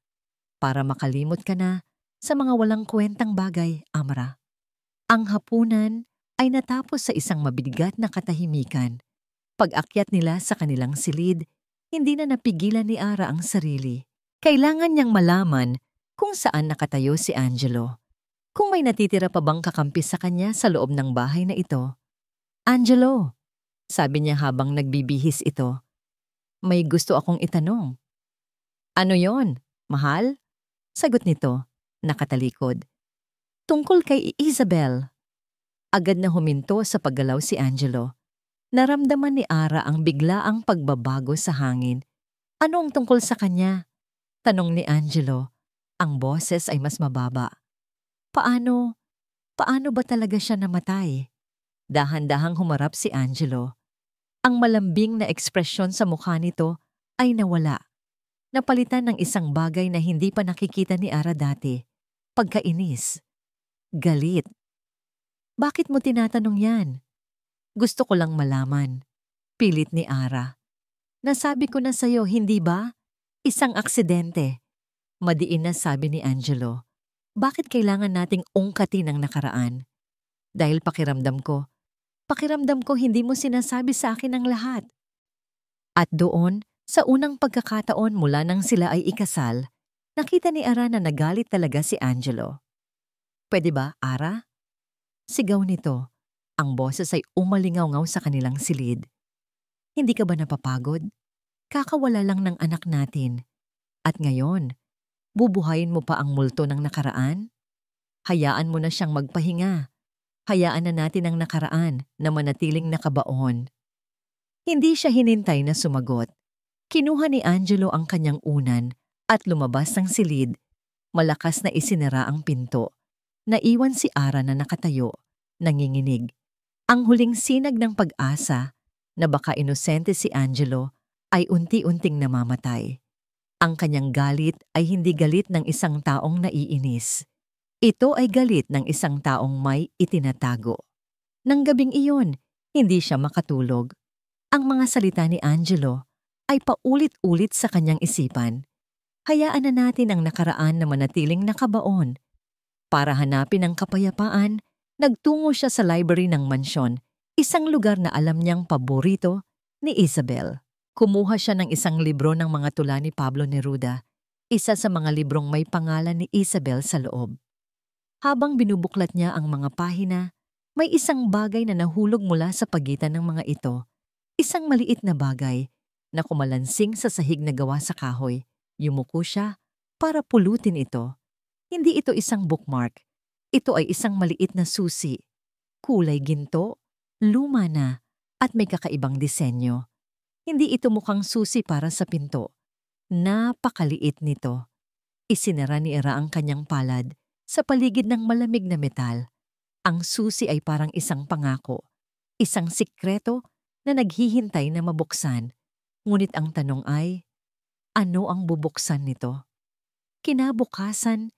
para makalimot ka na sa mga walang kwentang bagay, Amara." Ang hapunan ay natapos sa isang mabigat na katahimikan. Pag-akyat nila sa kanilang silid, hindi na napigilan ni Ara ang sarili. Kailangan niyang malaman kung saan nakatayo si Angelo. Kung may natitira pa bang kakampi sa kanya sa loob ng bahay na ito. "Angelo," Sabi niya habang nagbibihis ito. May gusto akong itanong. Ano yon, mahal? Sagot nito, nakatalikod. Tungkol kay Isabel. Agad na huminto sa paggalaw si Angelo. Naramdaman ni Ara ang biglaang pagbabago sa hangin. Ano ang tungkol sa kanya? Tanong ni Angelo. Ang boses ay mas mababa. Paano ba talaga siya namatay? Dahan-dahang humarap si Angelo. Ang malambing na ekspresyon sa mukha nito ay nawala. Napalitan ng isang bagay na hindi pa nakikita ni Ara dati. Pagkainis. Galit. Bakit mo tinatanong yan? Gusto ko lang malaman. Pilit ni Ara. Nasabi ko na sa'yo, hindi ba? Isang aksidente. Madiin na sabi ni Angelo. Bakit kailangan nating ungkatin ang nakaraan? Dahil pakiramdam ko hindi mo sinasabi sa akin ang lahat. At doon, sa unang pagkakataon mula nang sila ay ikasal, nakita ni Ara na nagalit talaga si Angelo. Pwede ba, Ara? Sigaw nito. Ang boses ay umalingaw-ngaw sa kanilang silid. Hindi ka ba napapagod? Kakawala lang ng anak natin. At ngayon, bubuhayin mo pa ang multo ng nakaraan? Hayaan mo na siyang magpahinga. Hayaan na natin ang nakaraan na manatiling nakabaon. Hindi siya hinintay na sumagot. Kinuha ni Angelo ang kanyang unan at lumabas ng silid. Malakas na isinara ang pinto. Naiwan si Ara na nakatayo, nanginginig. Ang huling sinag ng pag-asa na baka inosente si Angelo ay unti-unting namamatay. Ang kanyang galit ay hindi galit ng isang taong naiinis. Ito ay galit ng isang taong may itinatago. Nang gabing iyon, hindi siya makatulog. Ang mga salita ni Angelo ay paulit-ulit sa kanyang isipan. Hayaan na natin ang nakaraan na manatiling nakabaon. Para hanapin ang kapayapaan, nagtungo siya sa library ng mansyon, isang lugar na alam niyang paborito ni Isabel. Kumuha siya ng isang libro ng mga tula ni Pablo Neruda, isa sa mga librong may pangalan ni Isabel sa loob. Habang binubuklat niya ang mga pahina, may isang bagay na nahulog mula sa pagitan ng mga ito. Isang maliit na bagay na kumalansing sa sahig na gawa sa kahoy. Yumuko siya para pulutin ito. Hindi ito isang bookmark. Ito ay isang maliit na susi. Kulay ginto, luma na, at may kakaibang disenyo. Hindi ito mukhang susi para sa pinto. Napakaliit nito. Isinara ni Ara ang kanyang palad sa paligid ng malamig na metal. Ang susi ay parang isang pangako, isang sikreto na naghihintay na mabuksan. Ngunit ang tanong ay, ano ang bubuksan nito? Kinabukasan,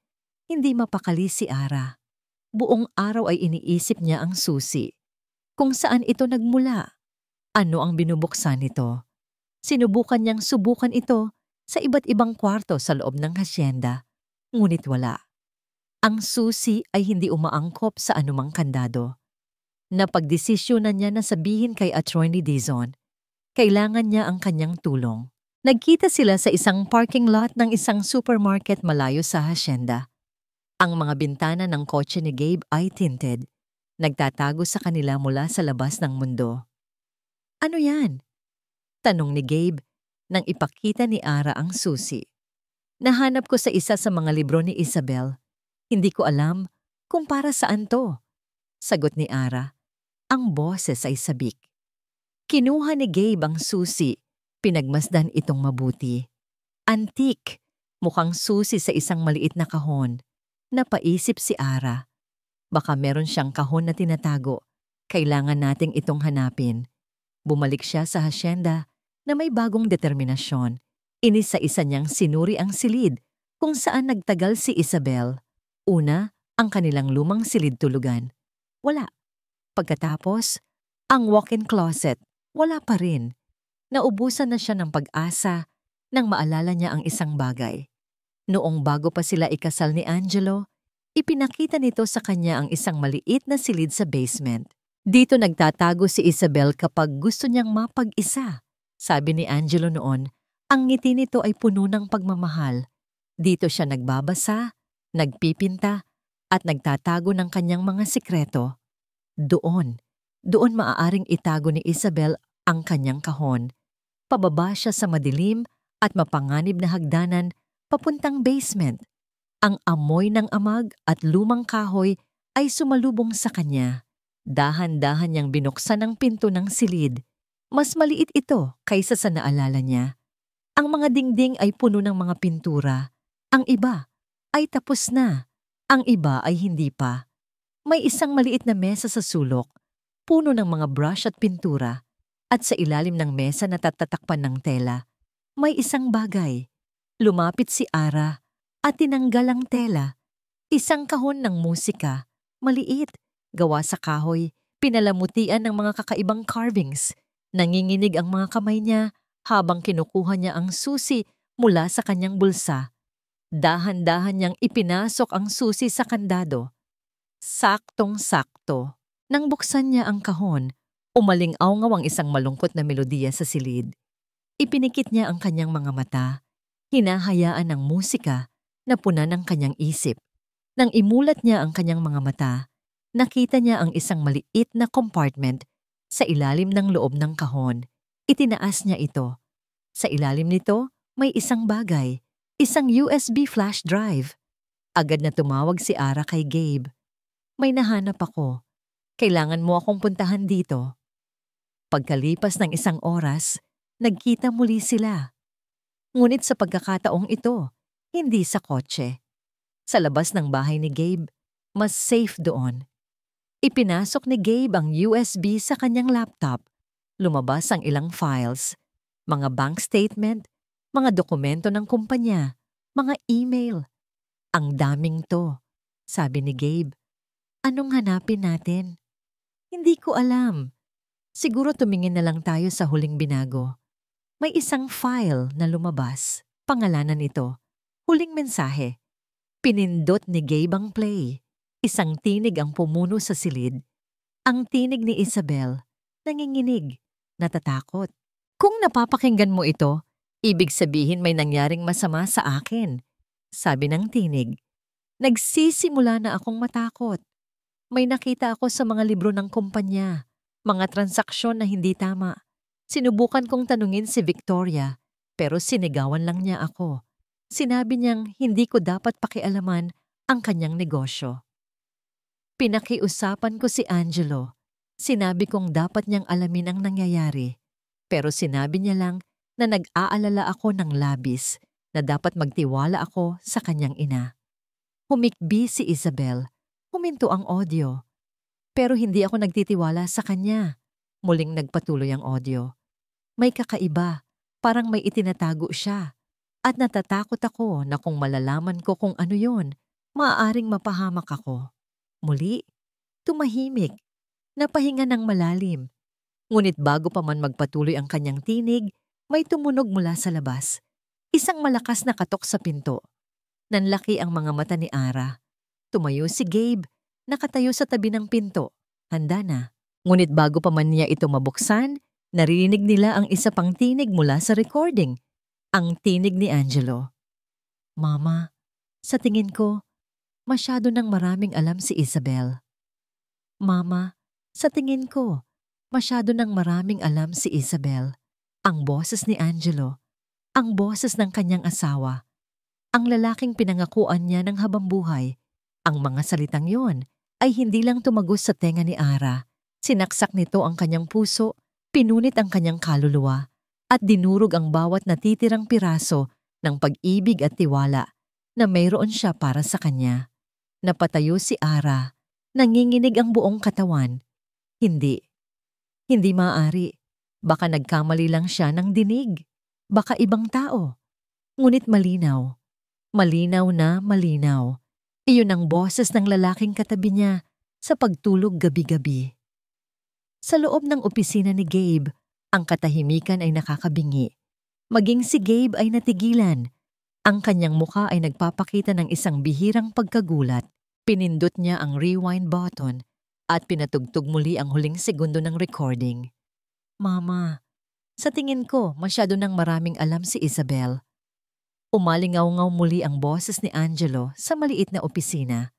hindi mapakali si Ara. Buong araw ay iniisip niya ang susi. Kung saan ito nagmula? Ano ang binubuksan nito? Sinubukan niyang subukan ito sa iba't ibang kwarto sa loob ng hasyenda, ngunit wala. Ang susi ay hindi umaangkop sa anumang kandado. Napagdesisyonan niya na sabihin kay Attorney Dizon, kailangan niya ang kanyang tulong. Nagkita sila sa isang parking lot ng isang supermarket malayo sa hasyenda. Ang mga bintana ng kotse ni Gabe ay tinted. Nagtatago sa kanila mula sa labas ng mundo. Ano yan? Tanong ni Gabe nang ipakita ni Ara ang susi. Nahanap ko sa isa sa mga libro ni Isabel. Hindi ko alam kung para saan to. Sagot ni Ara. Ang boses ay sabik. Kinuha ni Gabe ang susi. Pinagmasdan itong mabuti. Antique. Mukhang susi sa isang maliit na kahon. Napaisip si Ara. Baka meron siyang kahon na tinatago. Kailangan nating itong hanapin. Bumalik siya sa hasyenda na may bagong determinasyon. Inisa-isa niyang sinuri ang silid kung saan nagtagal si Isabel. Una, ang kanilang lumang silid tulugan. Wala. Pagkatapos, ang walk-in closet. Wala pa rin. Naubusan na siya ng pag-asa nang maalala niya ang isang bagay. Noong bago pa sila ikasal ni Angelo, ipinakita nito sa kanya ang isang maliit na silid sa basement. Dito nagtatago si Isabel kapag gusto niyang mapag-isa. Sabi ni Angelo noon, ang ngiti nito ay puno ng pagmamahal. Dito siya nagbabasa, nagpipinta, at nagtatago ng kanyang mga sikreto. Doon, Doon maaaring itago ni Isabel ang kanyang kahon. Pababa siya sa madilim at mapanganib na hagdanan papuntang basement. Ang amoy ng amag at lumang kahoy ay sumalubong sa kanya. Dahan-dahan niyang binuksan ang pinto ng silid. Mas maliit ito kaysa sa naalala niya. Ang mga dingding ay puno ng mga pintura. Ang iba ay tapos na. Ang iba ay hindi pa. May isang maliit na mesa sa sulok, puno ng mga brush at pintura. At sa ilalim ng mesa na tatatakpan ng tela, may isang bagay. Lumapit si Ara at tinanggal ang tela. Isang kahon ng musika, maliit, gawa sa kahoy, pinalamutian ng mga kakaibang carvings. Nanginginig ang mga kamay niya habang kinukuha niya ang susi mula sa kanyang bulsa. Dahan-dahan niyang ipinasok ang susi sa kandado. Saktong-sakto. Nang buksan niya ang kahon, umaling-awngaw ang isang malungkot na melodiya sa silid. Ipinikit niya ang kanyang mga mata. Hinahayaan ng musika na puna ng kanyang isip. Nang imulat niya ang kanyang mga mata, nakita niya ang isang maliit na compartment sa ilalim ng loob ng kahon. Itinaas niya ito. Sa ilalim nito, may isang bagay, isang USB flash drive. Agad na tumawag si Ara kay Gabe. May nahanap ako. Kailangan mo akong puntahan dito. Pagkalipas ng isang oras, nagkita muli sila. Ngunit sa pagkakataong ito, hindi sa kotse. Sa labas ng bahay ni Gabe, mas safe doon. Ipinasok ni Gabe ang USB sa kanyang laptop. Lumabas ang ilang files, mga bank statement, mga dokumento ng kumpanya, mga email. Ang daming to, sabi ni Gabe. Anong hanapin natin? Hindi ko alam. Siguro tumingin na lang tayo sa huling binago. May isang file na lumabas. Pangalanan nito. Huling mensahe. Pinindot ni Gabe ang play. Isang tinig ang pumuno sa silid. Ang tinig ni Isabel. Nanginginig. Natatakot. Kung napapakinggan mo ito, ibig sabihin may nangyaring masama sa akin. Sabi ng tinig. Nagsisimula na akong matakot. May nakita ako sa mga libro ng kumpanya. Mga transaksyon na hindi tama. Sinubukan kong tanungin si Victoria, pero sinigawan lang niya ako. Sinabi niyang hindi ko dapat pakialaman ang kanyang negosyo. Pinakiusapan ko si Angelo. Sinabi kong dapat niyang alamin ang nangyayari. Pero sinabi niya lang na nag-aalala ako ng labis na dapat magtiwala ako sa kanyang ina. Humikbi si Isabel. Huminto ang audio. Pero hindi ako nagtitiwala sa kanya. Muling nagpatuloy ang audio. May kakaiba, parang may itinatago siya. At natatakot ako na kung malalaman ko kung ano yon, maaaring mapahamak ako. Muli, tumahimik, napahinga ng malalim. Ngunit bago pa man magpatuloy ang kanyang tinig, may tumunog mula sa labas. Isang malakas na katok sa pinto. Nanlaki ang mga mata ni Ara. Tumayo si Gabe, nakatayo sa tabi ng pinto. Handa na. Ngunit bago pa man niya ito mabuksan, naririnig nila ang isa pang tinig mula sa recording. Ang tinig ni Angelo. Mama, sa tingin ko, masyado nang maraming alam si Isabel. Mama, sa tingin ko, masyado nang maraming alam si Isabel. Ang boses ni Angelo. Ang boses ng kanyang asawa. Ang lalaking pinangakuan niya ng habambuhay. Ang mga salitang yon ay hindi lang tumagos sa tenga ni Ara. Sinaksak nito ang kanyang puso, pinunit ang kanyang kaluluwa, at dinurog ang bawat natitirang piraso ng pag-ibig at tiwala na mayroon siya para sa kanya. Napatayo si Ara. Nanginginig ang buong katawan. Hindi. Hindi maaari. Baka nagkamali lang siya ng dinig. Baka ibang tao. Ngunit malinaw. Malinaw na malinaw. Iyon ang boses ng lalaking katabi niya sa pagtulog gabi-gabi. Sa loob ng opisina ni Gabe, ang katahimikan ay nakakabingi. Maging si Gabe ay natigilan. Ang kanyang mukha ay nagpapakita ng isang bihirang pagkagulat. Pinindot niya ang rewind button at pinatugtog muli ang huling segundo ng recording. Mama, sa tingin ko masyado nang maraming alam si Isabel. Umalingaw-ngaw muli ang boses ni Angelo sa maliit na opisina.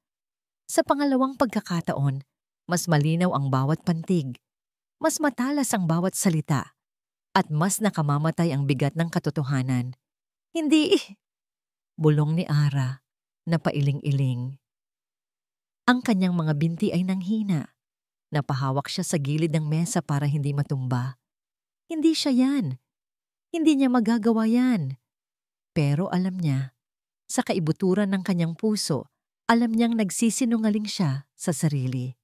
Sa pangalawang pagkakataon, mas malinaw ang bawat pantig. Mas matalas ang bawat salita at mas nakamamatay ang bigat ng katotohanan. Hindi, bulong ni Ara na pailing-iling. Ang kanyang mga binti ay nanghina. Napahawak siya sa gilid ng mesa para hindi matumba. Hindi siya yan. Hindi niya magagawa yan. Pero alam niya, sa kaibuturan ng kanyang puso, alam niyang nagsisinungaling siya sa sarili.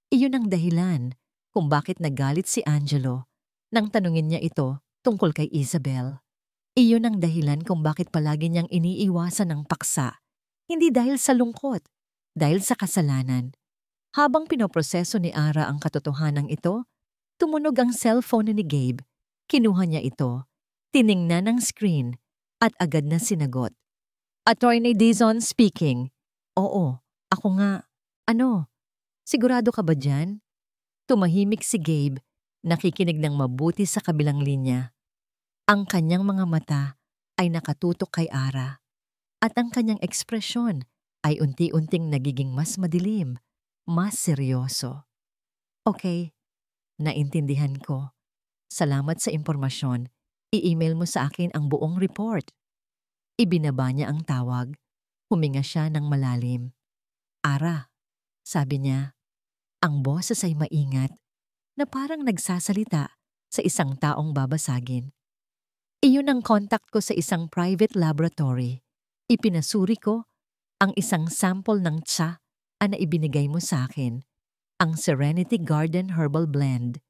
Iyon ang dahilan kung bakit nagalit si Angelo nang tanungin niya ito tungkol kay Isabel. Iyon ang dahilan kung bakit palagi niyang iniiwasan ng paksa. Hindi dahil sa lungkot, dahil sa kasalanan. Habang pinoproseso ni Ara ang katotohanan ito, tumunog ang cellphone ni Gabe. Kinuha niya ito, tiningnan ang screen, at agad na sinagot. Attorney Dizon speaking. Oo, ako nga. Ano? Sigurado ka ba dyan? Tumahimik si Gabe, nakikinig ng mabuti sa kabilang linya. Ang kanyang mga mata ay nakatutok kay Ara, at ang kanyang ekspresyon ay unti-unting nagiging mas madilim, mas seryoso. Okay, naintindihan ko. Salamat sa impormasyon. I-email mo sa akin ang buong report. Ibinaba niya ang tawag. Huminga siya ng malalim. Ara, sabi niya, ang boses ay maingat na parang nagsasalita sa isang taong babasagin. Iyon ang contact ko sa isang private laboratory. Ipinasuri ko ang isang sample ng tsa na ibinigay mo sa akin, ang Serenity Garden Herbal Blend.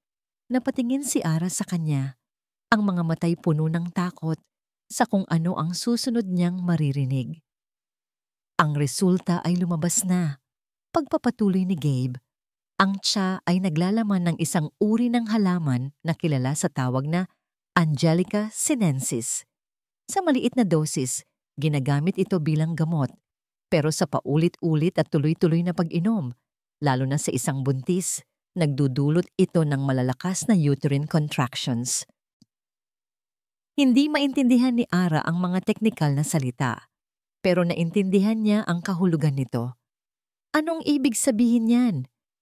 Napatingin si Ara sa kanya, ang mga matay puno ng takot sa kung ano ang susunod niyang maririnig. Ang resulta ay lumabas na. Pagpapatuloy ni Gabe, ang tsa ay naglalaman ng isang uri ng halaman na kilala sa tawag na Angelica sinensis. Sa maliit na dosis, ginagamit ito bilang gamot, pero sa paulit-ulit at tuloy-tuloy na pag-inom, lalo na sa isang buntis, nagdudulot ito ng malalakas na uterine contractions. Hindi maintindihan ni Ara ang mga teknikal na salita, pero naintindihan niya ang kahulugan nito. Anong ibig sabihin yan?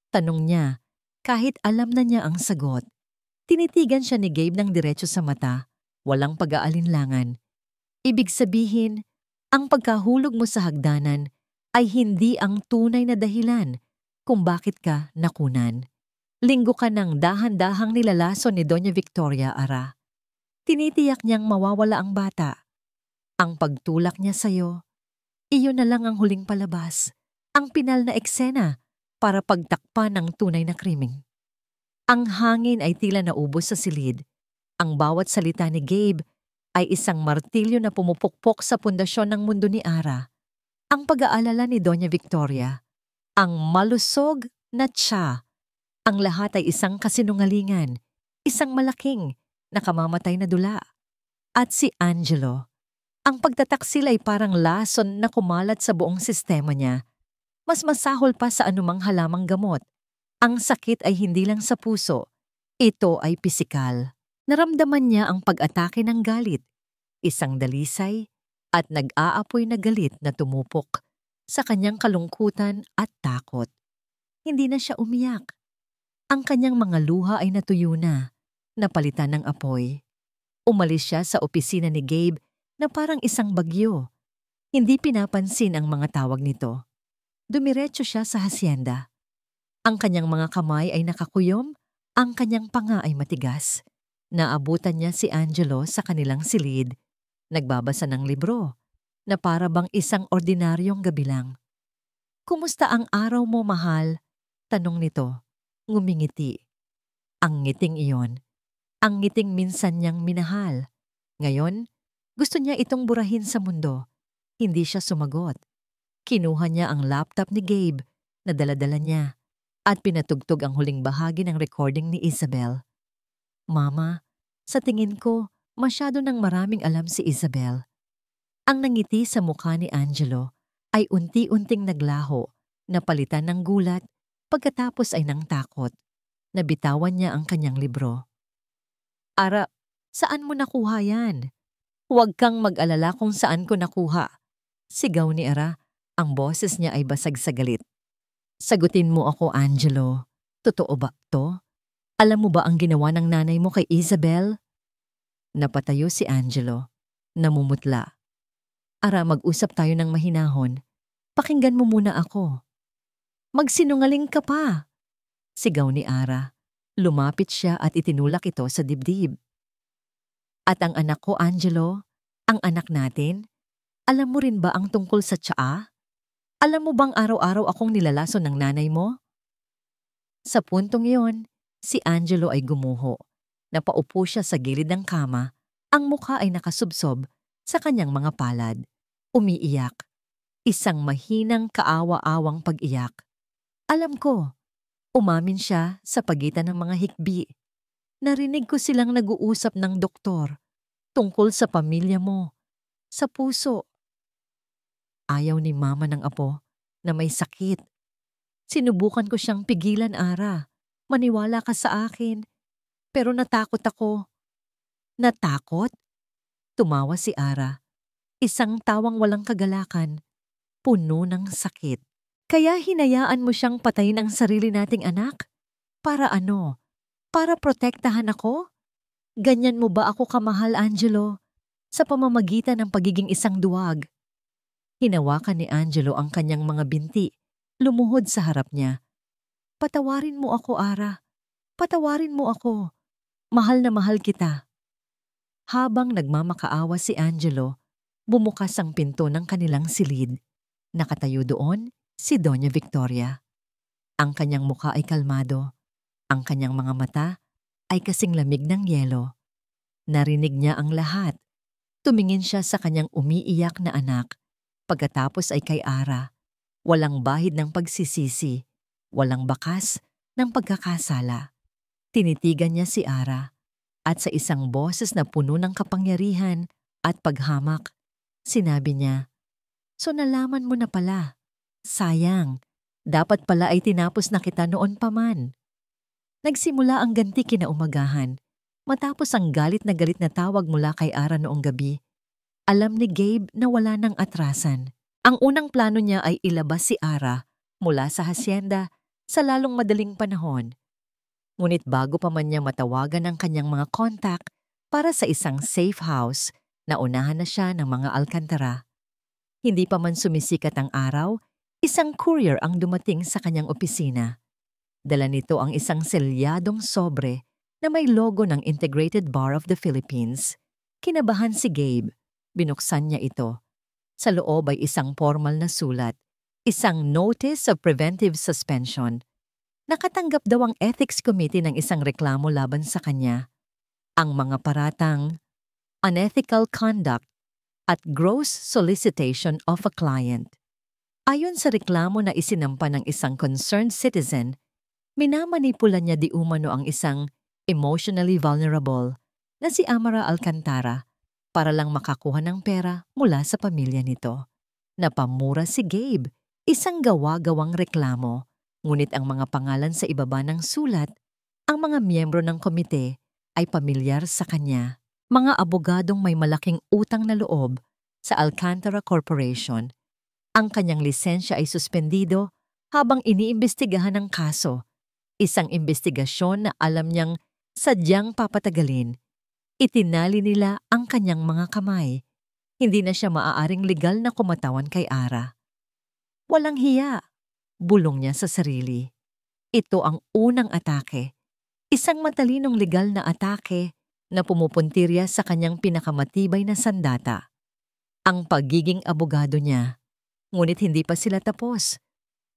Tanong niya, kahit alam na niya ang sagot. Tinitigan siya ni Gabe ng diretso sa mata, walang pag-aalinlangan. Ibig sabihin, ang pagkahulog mo sa hagdanan ay hindi ang tunay na dahilan kung bakit ka nakunan. Linggo ka ng dahan-dahang nilalason ni Doña Victoria, Ara. Tinitiyak niyang mawawala ang bata. Ang pagtulak niya sa'yo, iyon na lang ang huling palabas, ang pinal na eksena para pagtakpan ng tunay na krimeng. Ang hangin ay tila naubos sa silid. Ang bawat salita ni Gabe ay isang martilyo na pumupukpok sa pundasyon ng mundo ni Ara. Ang pag-aalala ni Doña Victoria, ang malusog na tsa, ang lahat ay isang kasinungalingan, isang malaking nakamamatay na dula. At si Angelo, ang pagtataksil ay parang lason na kumalat sa buong sistema niya. Mas masahol pa sa anumang halamang gamot. Ang sakit ay hindi lang sa puso, ito ay pisikal. Naramdaman niya ang pag-atake ng galit, isang dalisay at nag-aapoy na galit na tumupok sa kanyang kalungkutan at takot. Hindi na siya umiyak. Ang kanyang mga luha ay natuyo na, napalitan ng apoy. Umalis siya sa opisina ni Gabe na parang isang bagyo. Hindi pinapansin ang mga tawag nito. Dumiretso siya sa hasyenda. Ang kanyang mga kamay ay nakakuyom, ang kanyang panga ay matigas. Naabutan niya si Angelo sa kanilang silid. Nagbabasa ng libro, na para bang isang ordinaryong gabi lang. Kumusta ang araw mo, mahal? Tanong nito. Ngumingiti. Ang ngiting iyon. Ang ngiting minsan niyang minahal. Ngayon, gusto niya itong burahin sa mundo. Hindi siya sumagot. Kinuha niya ang laptop ni Gabe na dala-dala niya at pinatugtog ang huling bahagi ng recording ni Isabel. Mama, sa tingin ko, masyado nang maraming alam si Isabel. Ang nangiti sa mukha ni Angelo ay unti-unting naglaho, napalitan ng gulat, pagkatapos ay ng takot. Nabitawan niya ang kanyang libro. Ara, saan mo nakuha yan? Huwag kang mag-alala kung saan ko nakuha. Sigaw ni Ara, ang boses niya ay basag sa galit. Sagutin mo ako, Angelo. Totoo ba to? Alam mo ba ang ginawa ng nanay mo kay Isabel? Napatayo si Angelo. Namumutla. Ara, mag-usap tayo ng mahinahon. Pakinggan mo muna ako. Magsinungaling ka pa! Sigaw ni Ara. Lumapit siya at itinulak ito sa dibdib. At ang anak ko, Angelo, ang anak natin, alam mo rin ba ang tungkol sa tsaa? Alam mo bang araw-araw akong nilalason ng nanay mo? Sa puntong iyon, si Angelo ay gumuho. Napaupo siya sa gilid ng kama, ang mukha ay nakasubsob sa kanyang mga palad. Umiiyak. Isang mahinang kaawa-awang pag-iyak. Alam ko, umamin siya sa pagitan ng mga hikbi. Narinig ko silang nag-uusap ng doktor tungkol sa pamilya mo, sa puso. Ayaw ni mama ng apo na may sakit. Sinubukan ko siyang pigilan, Ara. Maniwala ka sa akin. Pero natakot ako. Natakot? Tumawa si Ara. Isang tawang walang kagalakan. Puno ng sakit. Kaya hinayaan mo siyang patayin ang sarili nating anak? Para ano? Para protektahan ako? Ganyan mo ba ako kamahal, Angelo? Sa pamamagitan ng pagiging isang duwag. Hinawakan ni Angelo ang kanyang mga binti. Lumuhod sa harap niya. Patawarin mo ako, Ara. Patawarin mo ako. Mahal na mahal kita. Habang nagmamakaawa si Angelo, bumukas ang pinto ng kanilang silid. Nakatayo doon si Doña Victoria. Ang kanyang mukha ay kalmado. Ang kanyang mga mata ay kasing lamig ng yelo. Narinig niya ang lahat. Tumingin siya sa kanyang umiiyak na anak. Pagkatapos ay kay Ara. Walang bahid ng pagsisisi. Walang bakas ng pagkakasala. Tinitigan niya si Ara. At sa isang boses na puno ng kapangyarihan at paghamak, sinabi niya, "So nalaman mo na pala. Sayang, dapat pala ay tinapos na kita noon pa man." Nagsimula ang ganti kinaumagahan. Matapos ang galit na tawag mula kay Ara noong gabi, alam ni Gabe na wala nang atrasan. Ang unang plano niya ay ilabas si Ara mula sa hasyenda sa lalong madaling panahon. Ngunit bago pa man niya matawagan ang kanyang mga contact para sa isang safe house, naunahan na siya ng mga alkantara. Hindi pa man sumisikat ang araw, isang courier ang dumating sa kanyang opisina. Dala nito ang isang selyadong sobre na may logo ng Integrated Bar of the Philippines. Kinabahan si Gabe. Binuksan niya ito. Sa loob ay isang formal na sulat, isang Notice of Preventive Suspension. Nakatanggap daw ang Ethics Committee ng isang reklamo laban sa kanya. Ang mga paratang, unethical conduct at gross solicitation of a client. Ayon sa reklamo na isinampa ng isang concerned citizen, minamanipula niya di umano ang isang emotionally vulnerable na si Amara Alcantara para lang makakuha ng pera mula sa pamilya nito. Napamura si Gabe, isang gawa-gawang reklamo, ngunit ang mga pangalan sa ibaba ng sulat, ang mga miyembro ng komite ay pamilyar sa kanya. Mga abogadong may malaking utang na loob sa Alcantara Corporation. Ang kanyang lisensya ay suspendido habang iniimbestigahan ng kaso. Isang investigasyon na alam niyang sadyang papatagalin. Itinali nila ang kanyang mga kamay. Hindi na siya maaaring legal na kumatawan kay Ara. Walang hiya, bulong niya sa sarili. Ito ang unang atake. Isang matalinong legal na atake na pumupuntirya sa kanyang pinakamatibay na sandata. Ang pagiging abogado niya. Ngunit hindi pa sila tapos.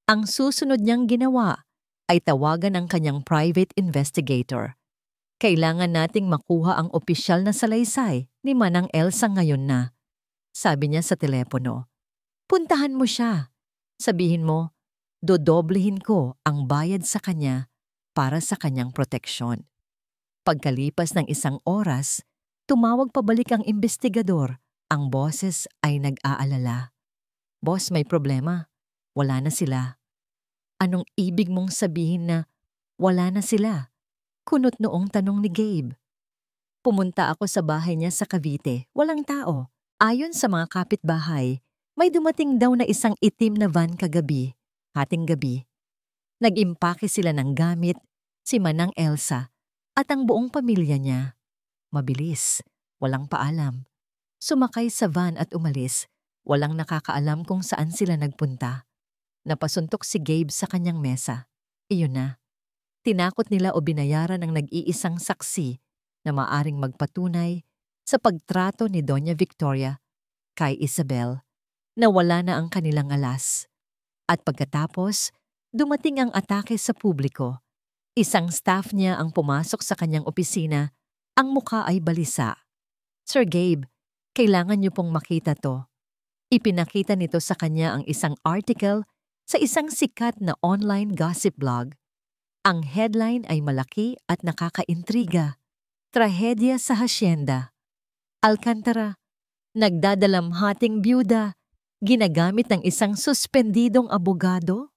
Ang susunod niyang ginawa ay tawagan ang kanyang private investigator. Kailangan nating makuha ang opisyal na salaysay ni Manang Elsa ngayon na. Sabi niya sa telepono. Puntahan mo siya. Sabihin mo, dodoblehin ko ang bayad sa kanya para sa kanyang proteksyon. Pagkalipas ng isang oras, tumawag pabalik ang investigador. Ang boses ay nag-aalala. Boss, may problema. Wala na sila. Anong ibig mong sabihin na wala na sila? Kunot noong tanong ni Gabe. Pumunta ako sa bahay niya sa Cavite. Walang tao. Ayon sa mga kapitbahay, may dumating daw na isang itim na van kagabi, hating gabi. Nag-impake sila ng gamit, si Manang Elsa at ang buong pamilya niya. Mabilis, walang paalam. Sumakay sa van at umalis, walang nakakaalam kung saan sila nagpunta. Napasuntok si Gabe sa kanyang mesa. Iyon na. Tinakot nila o binayaran ng nag-iisang saksi na maaring magpatunay sa pagtrato ni Doña Victoria kay Isabel na wala na ang kanilang alas. At pagkatapos, dumating ang atake sa publiko. Isang staff niya ang pumasok sa kanyang opisina, ang mukha ay balisa. Sir Gabe, kailangan niyo pong makita to. Ipinakita nito sa kanya ang isang article sa isang sikat na online gossip blog. Ang headline ay malaki at nakakaintriga. Trahedya sa hasyenda. Alcantara, nagdadalamhating byuda, ginagamit ng isang suspendidong abogado?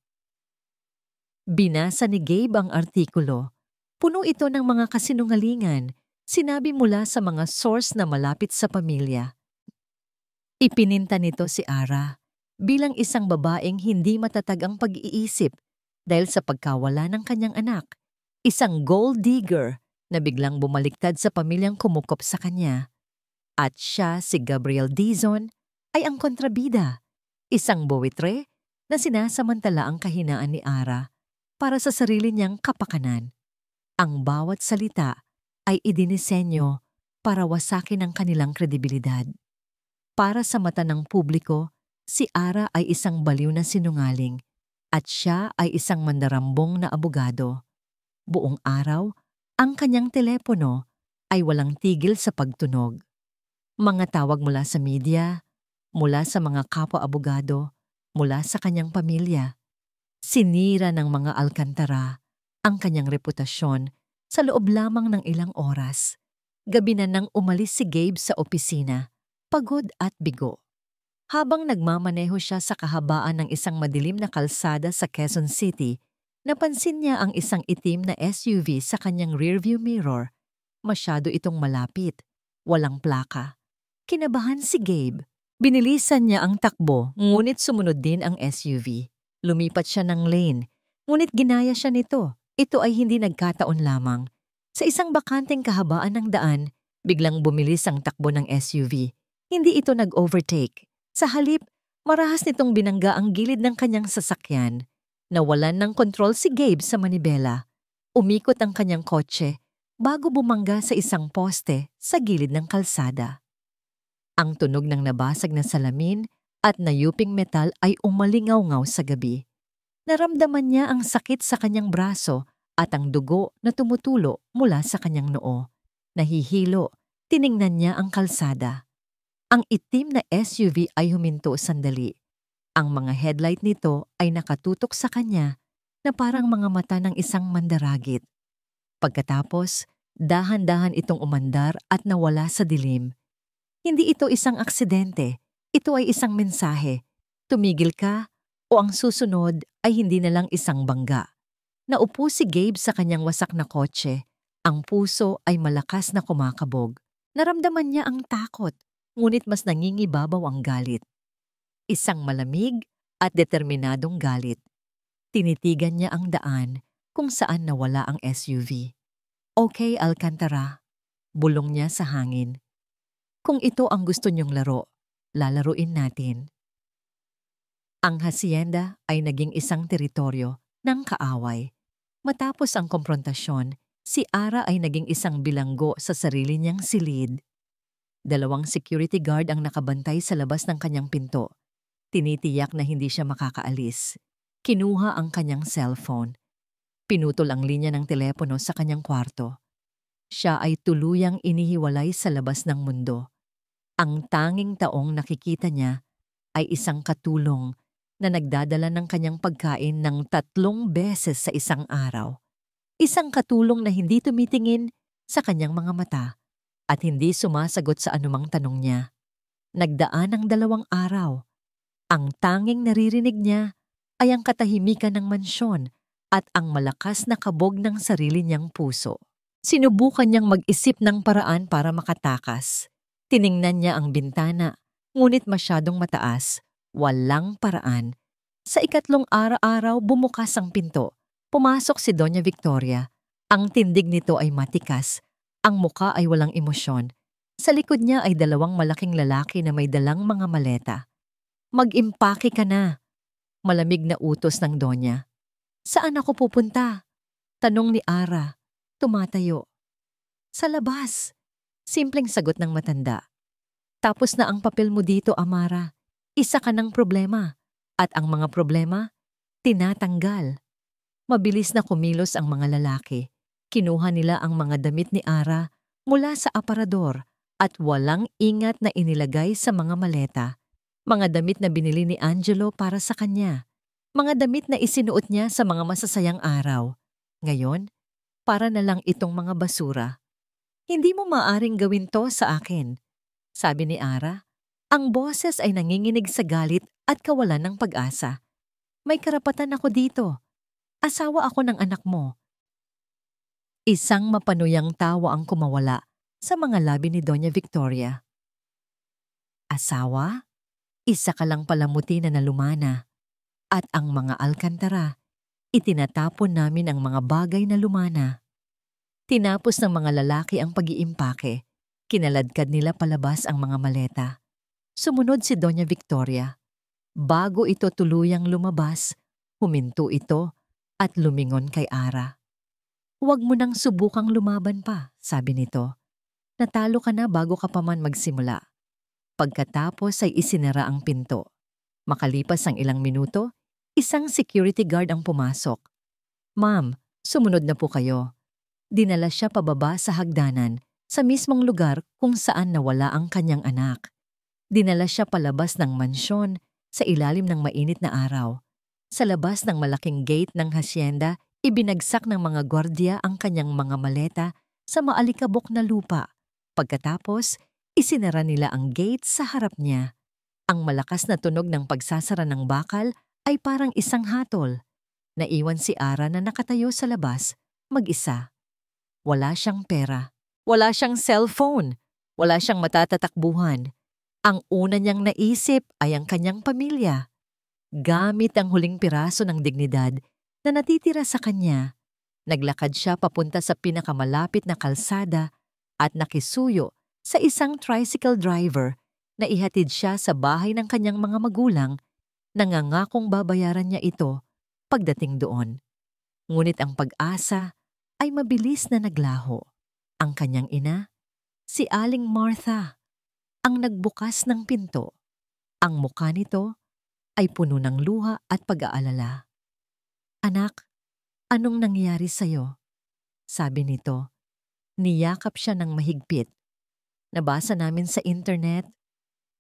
Binasa ni Gabe ang artikulo. Puno ito ng mga kasinungalingan, sinabi mula sa mga source na malapit sa pamilya. Ipininta nito si Ara bilang isang babaeng hindi matatag ang pag-iisip dahil sa pagkawala ng kanyang anak, isang gold digger na biglang bumaliktad sa pamilyang kumukop sa kanya. At siya, si Gabriel Dizon, ay ang kontrabida, isang buwitre na sinasamantala ang kahinaan ni Ara para sa sarili niyang kapakanan. Ang bawat salita ay idinisenyo para wasakin ang kanilang kredibilidad. Para sa mata ng publiko, si Ara ay isang baliw na sinungaling at siya ay isang mandarambong na abogado. Buong araw, ang kanyang telepono ay walang tigil sa pagtunog. Mga tawag mula sa media, mula sa mga kapwa-abogado, mula sa kanyang pamilya. Sinira ng mga Alcantara ang kanyang reputasyon sa loob lamang ng ilang oras. Gabi na nang umalis si Gabe sa opisina, pagod at bigo. Habang nagmamaneho siya sa kahabaan ng isang madilim na kalsada sa Quezon City, napansin niya ang isang itim na SUV sa kanyang rearview mirror. Masyado itong malapit, walang plaka. Kinabahan si Gabe. Binilisan niya ang takbo, ngunit sumunod din ang SUV. Lumipat siya ng lane, ngunit ginaya siya nito. Ito ay hindi nagkataon lamang. Sa isang bakanteng kahabaan ng daan, biglang bumilis ang takbo ng SUV. Hindi ito nag-overtake. Sa halip, marahas nitong binangga ang gilid ng kanyang sasakyan. Nawalan ng kontrol si Gabe sa manibela. Umikot ang kanyang kotse bago bumangga sa isang poste sa gilid ng kalsada. Ang tunog ng nabasag na salamin at nayuping metal ay umalingaw-ngaw sa gabi. Naramdaman niya ang sakit sa kanyang braso at ang dugo na tumutulo mula sa kanyang noo. Nahihilo, tiningnan niya ang kalsada. Ang itim na SUV ay huminto sandali. Ang mga headlight nito ay nakatutok sa kanya na parang mga mata ng isang mandaragit. Pagkatapos, dahan-dahan itong umandar at nawala sa dilim. Hindi ito isang aksidente, ito ay isang mensahe. Tumigil ka o ang susunod ay hindi na lang isang bangga. Naupo si Gabe sa kanyang wasak na kotse. Ang puso ay malakas na kumakabog. Naramdaman niya ang takot, ngunit mas nangingibabaw ang galit. Isang malamig at determinadong galit. Tinitigan niya ang daan kung saan nawala ang SUV. Okay, Alcantara, bulong niya sa hangin. Kung ito ang gusto niyong laro, lalaruin natin. Ang hacienda ay naging isang teritoryo ng kaaway. Matapos ang komprontasyon, si Ara ay naging isang bilanggo sa sarili niyang silid. 2 security guard ang nakabantay sa labas ng kanyang pinto. Tinitiyak na hindi siya makakaalis. Kinuha ang kanyang cellphone. Pinutol ang linya ng telepono sa kanyang kwarto. Siya ay tuluyang inihiwalay sa labas ng mundo. Ang tanging taong nakikita niya ay isang katulong na nagdadala ng kanyang pagkain ng 3 beses sa isang araw. Isang katulong na hindi tumitingin sa kanyang mga mata at hindi sumasagot sa anumang tanong niya. Nagdaan ang 2 araw. Ang tanging naririnig niya ay ang katahimikan ng mansyon at ang malakas na kabog ng sarili niyang puso. Sinubukan niyang mag-isip ng paraan para makatakas. Tiningnan niya ang bintana, ngunit masyadong mataas. Walang paraan. Sa 3 araw bumukas ang pinto. Pumasok si Doña Victoria, Ang tindig nito ay matikas, ang muka ay walang emosyon. Sa likod niya ay dalawang malaking lalaki na may dalang mga maleta. Mag-impake ka na, malamig na utos ng Donya. Saan ako pupunta? Tanong ni Ara, tumatayo. Sa labas. Simpleng sagot ng matanda. Tapos na ang papel mo dito, Amara. Isa ka ng problema. At ang mga problema, tinatanggal. Mabilis na kumilos ang mga lalaki. Kinuha nila ang mga damit ni Ara mula sa aparador at walang ingat na inilagay sa mga maleta. Mga damit na binili ni Angelo para sa kanya. Mga damit na isinuot niya sa mga masasayang araw. Ngayon, para na lang itong mga basura. Hindi mo maaring gawin to sa akin, sabi ni Ara. Ang boses ay nanginginig sa galit at kawalan ng pag-asa. May karapatan ako dito. Asawa ako ng anak mo. Isang mapanuyang tawa ang kumawala sa mga labi ni Doña Victoria. Asawa? Isa ka lang palamuti na nalumana. At ang mga alkantara, itinatapon namin ang mga bagay na lumana. Tinapos ng mga lalaki ang pag-iimpake. Kinaladkad nila palabas ang mga maleta. Sumunod si Doña Victoria. Bago ito tuluyang lumabas, huminto ito at lumingon kay Ara. Huwag mo nang subukang lumaban pa, sabi nito. Natalo ka na bago ka pa man magsimula. Pagkatapos ay isinara ang pinto. Makalipas ang ilang minuto, isang security guard ang pumasok. Ma'am, sumunod na po kayo. Dinala siya pababa sa hagdanan sa mismong lugar kung saan nawala ang kanyang anak. Dinala siya palabas ng mansyon sa ilalim ng mainit na araw. Sa labas ng malaking gate ng hasyenda, ibinagsak ng mga gwardiya ang kanyang mga maleta sa maalikabok na lupa. Pagkatapos, isinara nila ang gate sa harap niya. Ang malakas na tunog ng pagsasara ng bakal ay parang isang hatol. Naiwan si Ara na nakatayo sa labas, mag-isa. Wala siyang pera. Wala siyang cellphone. Wala siyang matatatakbuhan. Ang una niyang naisip ay ang kanyang pamilya. Gamit ang huling piraso ng dignidad na natitira sa kanya, naglakad siya papunta sa pinakamalapit na kalsada at nakisuyo sa isang tricycle driver na ihatid siya sa bahay ng kanyang mga magulang, nangangakong babayaran niya ito pagdating doon. Ngunit ang pag-asa ay mabilis na naglaho. Ang kanyang ina, si Aling Martha, ang nagbukas ng pinto. Ang mukha nito ay puno ng luha at pag-aalala. Anak, anong nangyari sa'yo? Sabi nito. Niyakap siya ng mahigpit. Nabasa namin sa internet.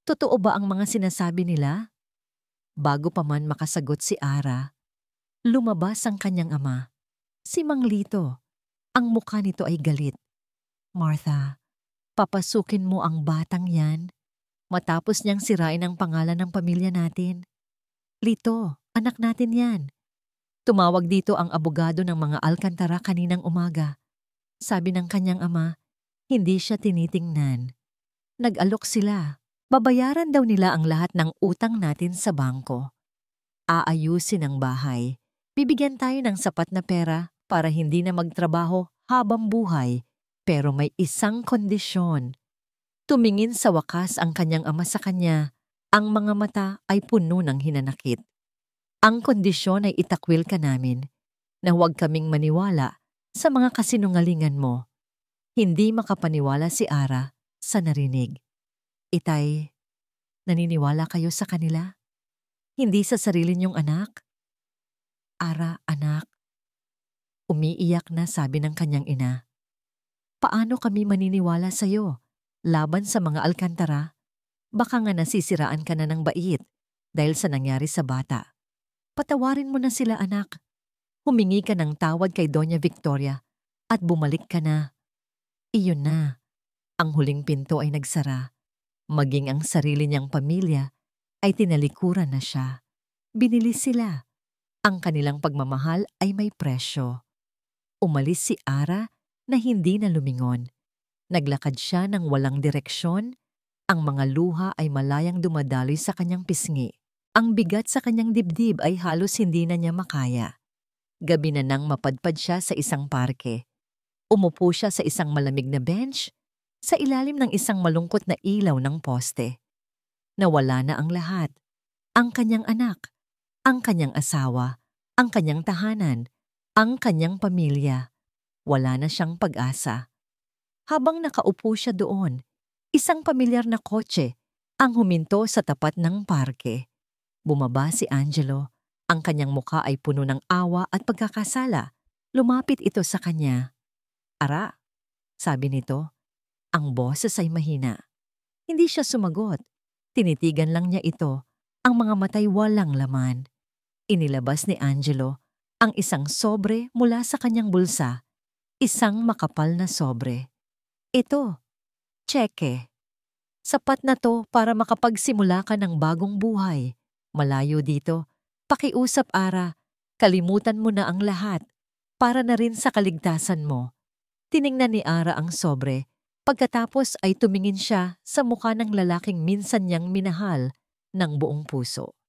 Totoo ba ang mga sinasabi nila? Bago pa man makasagot si Ara, lumabas ang kanyang ama, si Mang Lito. Ang mukha nito ay galit. Martha, papasukin mo ang batang yan matapos niyang sirain ang pangalan ng pamilya natin. Lito, anak natin yan. Tumawag dito ang abogado ng mga Alcantara kaninang umaga. Sabi ng kanyang ama, hindi siya tinitingnan. Nag-alok sila. Babayaran daw nila ang lahat ng utang natin sa bangko. Aayusin ang bahay. Bibigyan tayo ng sapat na pera para hindi na magtrabaho habang buhay. Pero may isang kondisyon. Tumingin sa wakas ang kanyang ama sa kanya. Ang mga mata ay puno ng hinanakit. Ang kondisyon ay itakwil ka namin na huwag kaming maniwala sa mga kasinungalingan mo. Hindi makapaniwala si Ara sa narinig. Itay, naniniwala kayo sa kanila? Hindi sa sarili niyong anak? Ara, anak. Umiiyak na sabi ng kanyang ina. Paano kami maniniwala sa'yo laban sa mga Alcantara? Baka nga nasisiraan ka na ng bait dahil sa nangyari sa bata. Patawarin mo na sila, anak. Humingi ka ng tawad kay Doña Victoria at bumalik ka na. Iyon na. Ang huling pinto ay nagsara. Maging ang sarili niyang pamilya ay tinalikuran na siya. Binili sila. Ang kanilang pagmamahal ay may presyo. Umalis si Ara na hindi na lumingon. Naglakad siya ng walang direksyon. Ang mga luha ay malayang dumadaloy sa kanyang pisngi. Ang bigat sa kanyang dibdib ay halos hindi na niya makaya. Gabi na nang mapadpad siya sa isang parke. Umupo siya sa isang malamig na bench sa ilalim ng isang malungkot na ilaw ng poste. Nawala na ang lahat. Ang kanyang anak, ang kanyang asawa, ang kanyang tahanan, ang kanyang pamilya. Wala na siyang pag-asa. Habang nakaupo siya doon, isang pamilyar na kotse ang huminto sa tapat ng parke. Bumaba si Angelo. Ang kanyang muka ay puno ng awa at pagkakasala. Lumapit ito sa kanya. "Ara," sabi nito. Ang boses ay mahina. Hindi siya sumagot. Tinitigan lang niya ito. Ang mga matay walang laman. Inilabas ni Angelo ang isang sobre mula sa kanyang bulsa. Isang makapal na sobre. "Ito, tseke. Sapat na to para makapagsimula ka ng bagong buhay. Malayo dito. Pakiusap, Ara. Kalimutan mo na ang lahat. Para na rin sa kaligtasan mo." Tiningnan ni Ara ang sobre. Pagkatapos ay tumingin siya sa mukha ng lalaking minsan niyang minahal ng buong puso.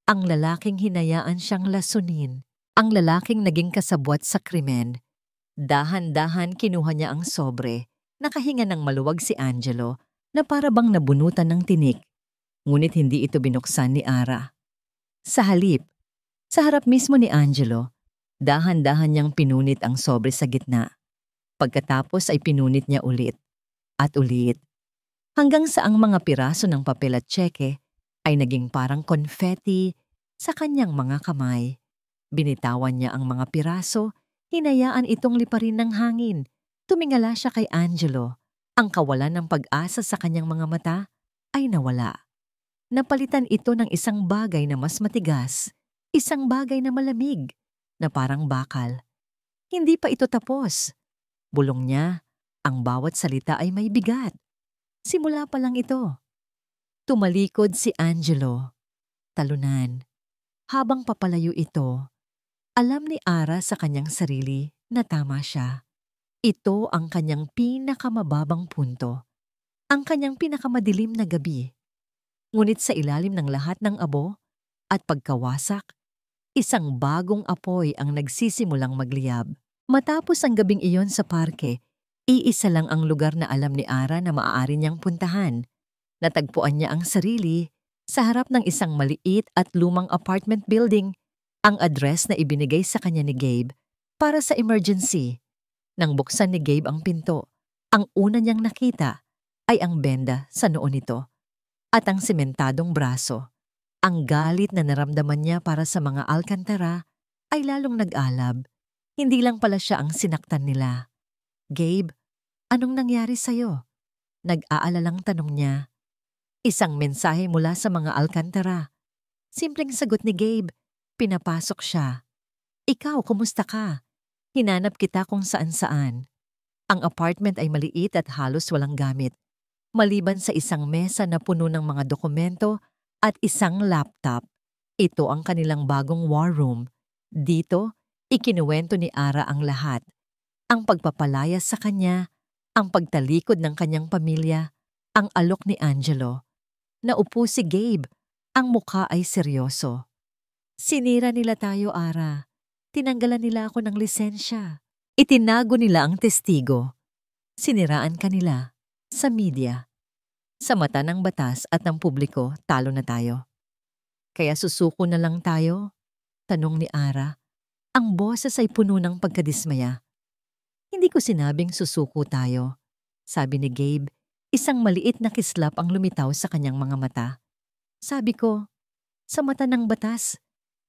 Ang lalaking hinayaan siyang lasunin. Ang lalaking naging kasabwat sa krimen. Dahan-dahan kinuha niya ang sobre. Nakahinga ng maluwag si Angelo na para bang nabunutan ng tinik. Ngunit hindi ito binuksan ni Ara. Sa halip, sa harap mismo ni Angelo, dahan-dahan niyang pinunit ang sobre sa gitna. Pagkatapos ay pinunit niya ulit at ulit hanggang sa ang mga piraso ng papel at tseke ay naging parang confetti sa kanyang mga kamay. Binitawan niya ang mga piraso, hinayaan itong liparin ng hangin. Tumingala siya kay Angelo. Ang kawalan ng pag-asa sa kanyang mga mata ay nawala. Napalitan ito ng isang bagay na mas matigas, isang bagay na malamig, na parang bakal. Hindi pa ito tapos. Bulong niya, ang bawat salita ay may bigat. Simula pa lang ito. Tumalikod si Angelo. Talunan. Habang papalayo ito, alam ni Ara sa kanyang sarili na tama siya. Ito ang kanyang pinakamababang punto. Ang kanyang pinakamadilim na gabi. Ngunit sa ilalim ng lahat ng abo at pagkawasak, isang bagong apoy ang nagsisimulang magliyab. Matapos ang gabing iyon sa parke, iisa lang ang lugar na alam ni Ara na maaari niyang puntahan. Natagpuan niya ang sarili sa harap ng isang maliit at lumang apartment building, ang address na ibinigay sa kanya ni Gabe para sa emergency. Nang buksan ni Gabe ang pinto, ang una niyang nakita ay ang benda sa noo nito at ang sementadong braso. Ang galit na naramdaman niya para sa mga Alcantara ay lalong nag-alab. Hindi lang pala siya ang sinaktan nila. "Gabe, anong nangyari sa'yo?" Nag-aalalang tanong niya. Isang mensahe mula sa mga Alcantara. Simpleng sagot ni Gabe. Pinapasok siya. "Ikaw, kumusta ka? Hinanap kita kung saan-saan." Ang apartment ay maliit at halos walang gamit, maliban sa isang mesa na puno ng mga dokumento at isang laptop. Ito ang kanilang bagong war room. Dito, ikinuwento ni Ara ang lahat. Ang pagpapalayas sa kanya, ang pagtalikod ng kanyang pamilya, ang alok ni Angelo. Naupo si Gabe. Ang mukha ay seryoso. "Sinira nila tayo, Ara. Tinanggalan nila ako ng lisensya. Itinago nila ang testigo. Siniraan ka nila. Sa media. Sa mata ng batas at ng publiko, talo na tayo. Kaya susuko na lang tayo?" Tanong ni Ara. Ang boses ay puno ng pagkadismaya. "Hindi ko sinabing susuko tayo," sabi ni Gabe. Isang maliit na kislap ang lumitaw sa kanyang mga mata. "Sabi ko, sa mata ng batas,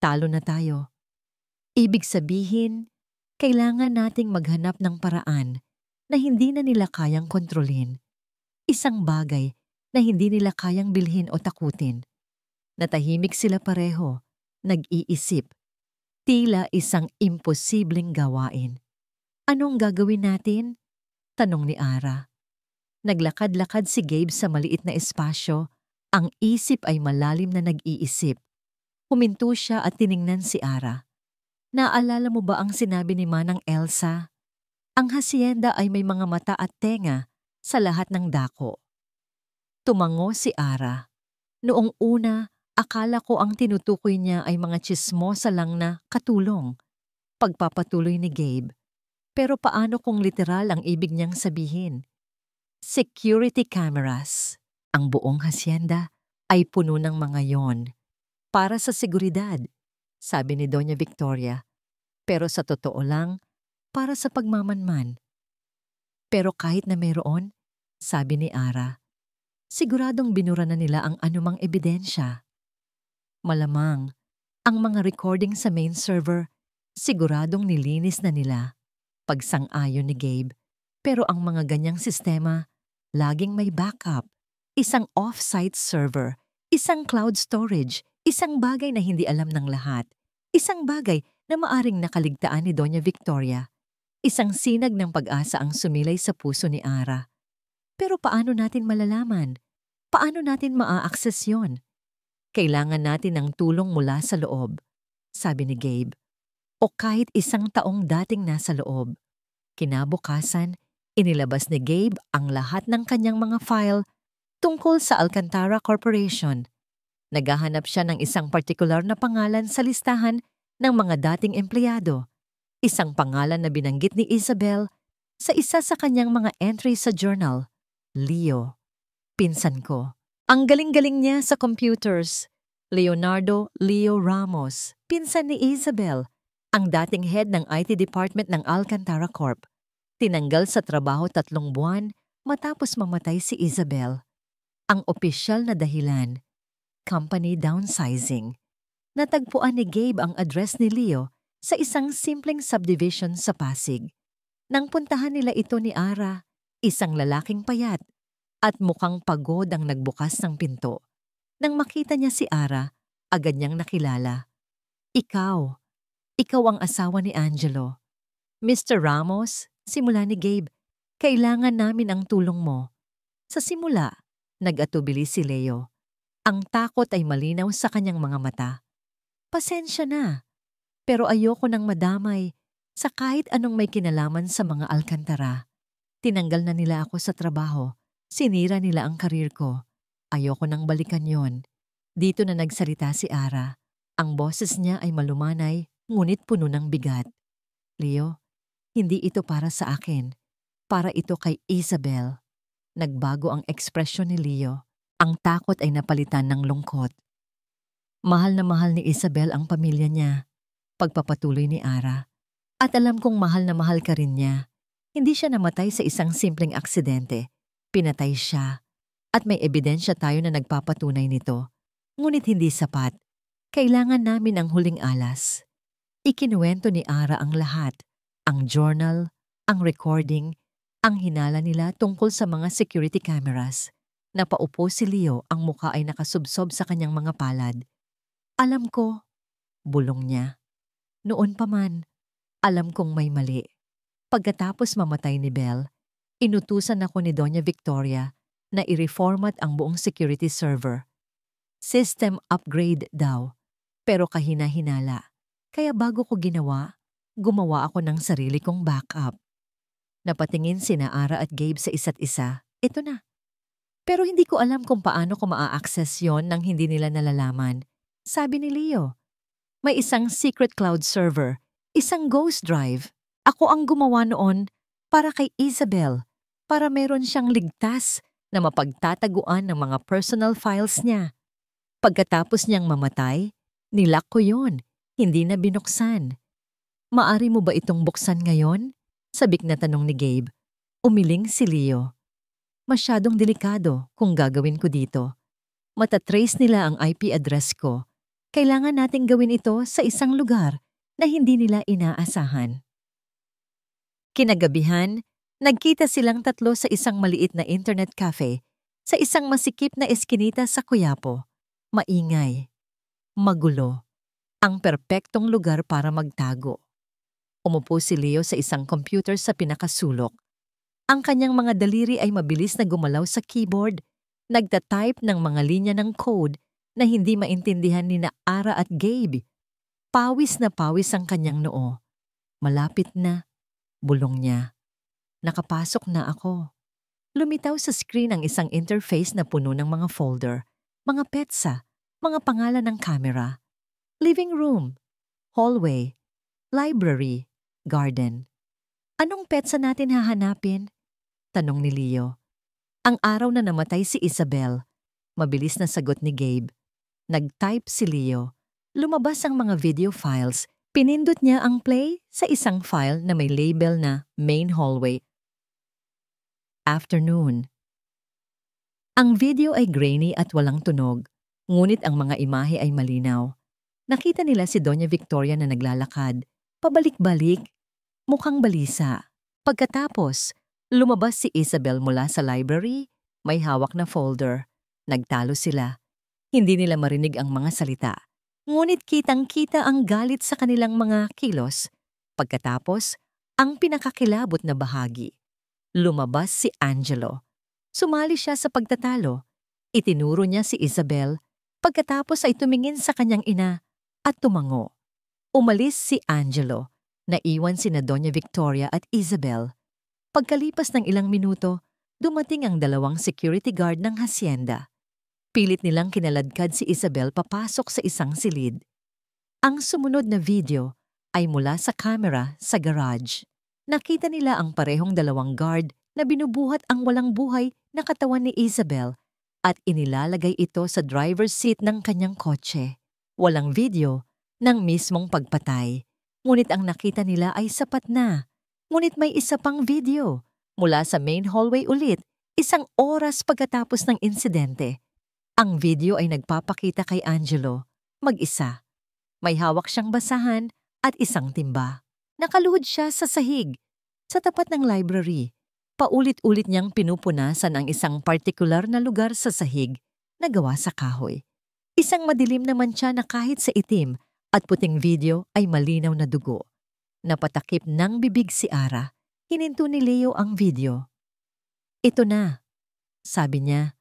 talo na tayo. Ibig sabihin, kailangan nating maghanap ng paraan na hindi na nila kayang kontrolin. Isang bagay na hindi nila kayang bilhin o takutin." Natahimik sila pareho, nag-iisip. Tila isang imposibleng gawain. "Anong gagawin natin?" tanong ni Ara. Naglakad-lakad si Gabe sa maliit na espasyo. Ang isip ay malalim na nag-iisip. Huminto siya at tiningnan si Ara. "Naalala mo ba ang sinabi ni Manang Elsa? Ang hasyenda ay may mga mata at tenga sa lahat ng dako." Tumango si Ara. Noong una, akala ko ang tinutukoy niya ay mga tsismosa lang na katulong. Pagpapatuloy ni Gabe. Pero paano kung literal ang ibig niyang sabihin? Security cameras. Ang buong hasyenda ay puno ng mga yon. Para sa seguridad, sabi ni Doña Victoria. Pero sa totoo lang, para sa pagmamanman. Pero kahit na mayroon, sabi ni Ara, siguradong binura na nila ang anumang ebidensya. Malamang, ang mga recording sa main server, siguradong nilinis na nila. Pagsang-ayon ni Gabe. Pero ang mga ganyang sistema, laging may backup. Isang off-site server, isang cloud storage, isang bagay na hindi alam ng lahat. Isang bagay na maaring nakaligtaan ni Doña Victoria. Isang sinag ng pag-asa ang sumilay sa puso ni Ara. Pero paano natin malalaman? Paano natin maa-access yon? Kailangan natin ng tulong mula sa loob, sabi ni Gabe. O kahit isang taong dating nasa loob. Kinabukasan, inilabas ni Gabe ang lahat ng kanyang mga file tungkol sa Alcantara Corporation. Naghahanap siya ng isang partikular na pangalan sa listahan ng mga dating empleyado. Isang pangalan na binanggit ni Isabel sa isa sa kanyang mga entry sa journal, Leo. Pinsan ko. Ang galing-galing niya sa computers. Leonardo Leo Ramos, pinsan ni Isabel, ang dating head ng IT department ng Alcantara Corp. Tinanggal sa trabaho 3 buwan matapos mamatay si Isabel. Ang opisyal na dahilan, company downsizing. Natagpuan ni Gabe ang address ni Leo sa isang simpleng subdivision sa Pasig. Nang puntahan nila ito ni Ara, isang lalaking payat at mukhang pagod ang nagbukas ng pinto. Nang makita niya si Ara, agad niyang nakilala. Ikaw ang asawa ni Angelo. Mr. Ramos, simula ni Gabe, kailangan namin ang tulong mo. Sa simula, nag-atubili si Leo. Ang takot ay malinaw sa kanyang mga mata. Pasensya na. Pero ayoko nang madamay sa kahit anong may kinalaman sa mga Alcantara. Tinanggal na nila ako sa trabaho. Sinira nila ang karir ko. Ayoko nang balikan yon. Dito na nagsalita si Ara. Ang boses niya ay malumanay, ngunit puno ng bigat. Leo, hindi ito para sa akin. Para ito kay Isabel. Nagbago ang ekspresyon ni Leo. Ang takot ay napalitan ng lungkot. Mahal na mahal ni Isabel ang pamilya niya. Pagpapatuloy ni Ara. At alam kong mahal na mahal ka rin niya. Hindi siya namatay sa isang simpleng aksidente. Pinatay siya. At may ebidensya tayo na nagpapatunay nito. Ngunit hindi sapat. Kailangan namin ang huling alas. Ikinuwento ni Ara ang lahat. Ang journal, ang recording, ang hinala nila tungkol sa mga security cameras. Napaupo si Leo, ang muka ay nakasubsob sa kanyang mga palad. Alam ko, bulong niya. Noon pa man, alam kong may mali. Pagkatapos mamatay ni Belle, inutusan ako ni Doña Victoria na i-reformat ang buong security server. System upgrade daw, pero kahina-hinala. Kaya bago ko gumawa ako ng sarili kong backup. Napatingin sina Ara at Gabe sa isa't isa. Ito na. Pero hindi ko alam kung paano ko maa-access yon nang hindi nila nalalaman. Sabi ni Leo. May isang secret cloud server, isang ghost drive. Ako ang gumawa noon para kay Isabel, para meron siyang ligtas na mapagtataguan ng mga personal files niya. Pagkatapos niyang mamatay, nilak ko yon, hindi na binuksan. Maari mo ba itong buksan ngayon? Sabik na tanong ni Gabe. Umiling si Leo. Masyadong delikado kung gagawin ko dito. Matatrace nila ang IP address ko. Kailangan nating gawin ito sa isang lugar na hindi nila inaasahan. Kinagabihan, nagkita silang tatlo sa isang maliit na internet cafe sa isang masikip na eskinita sa Quiapo. Maingay, magulo, ang perpektong lugar para magtago. Umupo si Leo sa isang computer sa pinakasulok. Ang kanyang mga daliri ay mabilis na gumalaw sa keyboard, nagtatype ng mga linya ng code na hindi maintindihan ni na Ara at Gabe. Pawis na pawis ang kanyang noo. Malapit na, bulong niya. Nakapasok na ako. Lumitaw sa screen ang isang interface na puno ng mga folder, mga petsa, mga pangalan ng camera, living room, hallway, library, garden. Anong petsa natin hahanapin? Tanong ni Leo. Ang araw na namatay si Isabel. Mabilis na sagot ni Gabe. Nag-type si Leo. Lumabas ang mga video files. Pinindot niya ang play sa isang file na may label na Main Hallway. Afternoon. Ang video ay grainy at walang tunog, ngunit ang mga imahe ay malinaw. Nakita nila si Doña Victoria na naglalakad, pabalik-balik, mukhang balisa. Pagkatapos, lumabas si Isabel mula sa library, may hawak na folder. Nagtalo sila. Hindi nila marinig ang mga salita. Ngunit kitang-kita ang galit sa kanilang mga kilos. Pagkatapos, ang pinakakilabot na bahagi. Lumabas si Angelo. Sumali siya sa pagtatalo. Itinuro niya si Isabel. Pagkatapos ay tumingin sa kanyang ina at tumango. Umalis si Angelo. Naiwan sina Doña Victoria at Isabel. Pagkalipas ng ilang minuto, dumating ang dalawang security guard ng hacienda. Pilit nilang kinaladkad si Isabel papasok sa isang silid. Ang sumunod na video ay mula sa camera sa garage. Nakita nila ang parehong dalawang guard na binubuhat ang walang buhay na katawan ni Isabel at inilalagay ito sa driver's seat ng kanyang kotse. Walang video ng mismong pagpatay. Ngunit ang nakita nila ay sapat na. Ngunit may isa pang video mula sa main hallway ulit, 1 oras pagkatapos ng insidente. Ang video ay nagpapakita kay Angelo, mag-isa. May hawak siyang basahan at isang timba. Nakaluhod siya sa sahig, sa tapat ng library. Paulit-ulit niyang pinupunasan ang isang partikular na lugar sa sahig na gawa sa kahoy. Isang madilim naman siya na kahit sa itim at puting video ay malinaw na dugo. Napatakip ng bibig si Ara. Hininto ni Leo ang video. Ito na, sabi niya.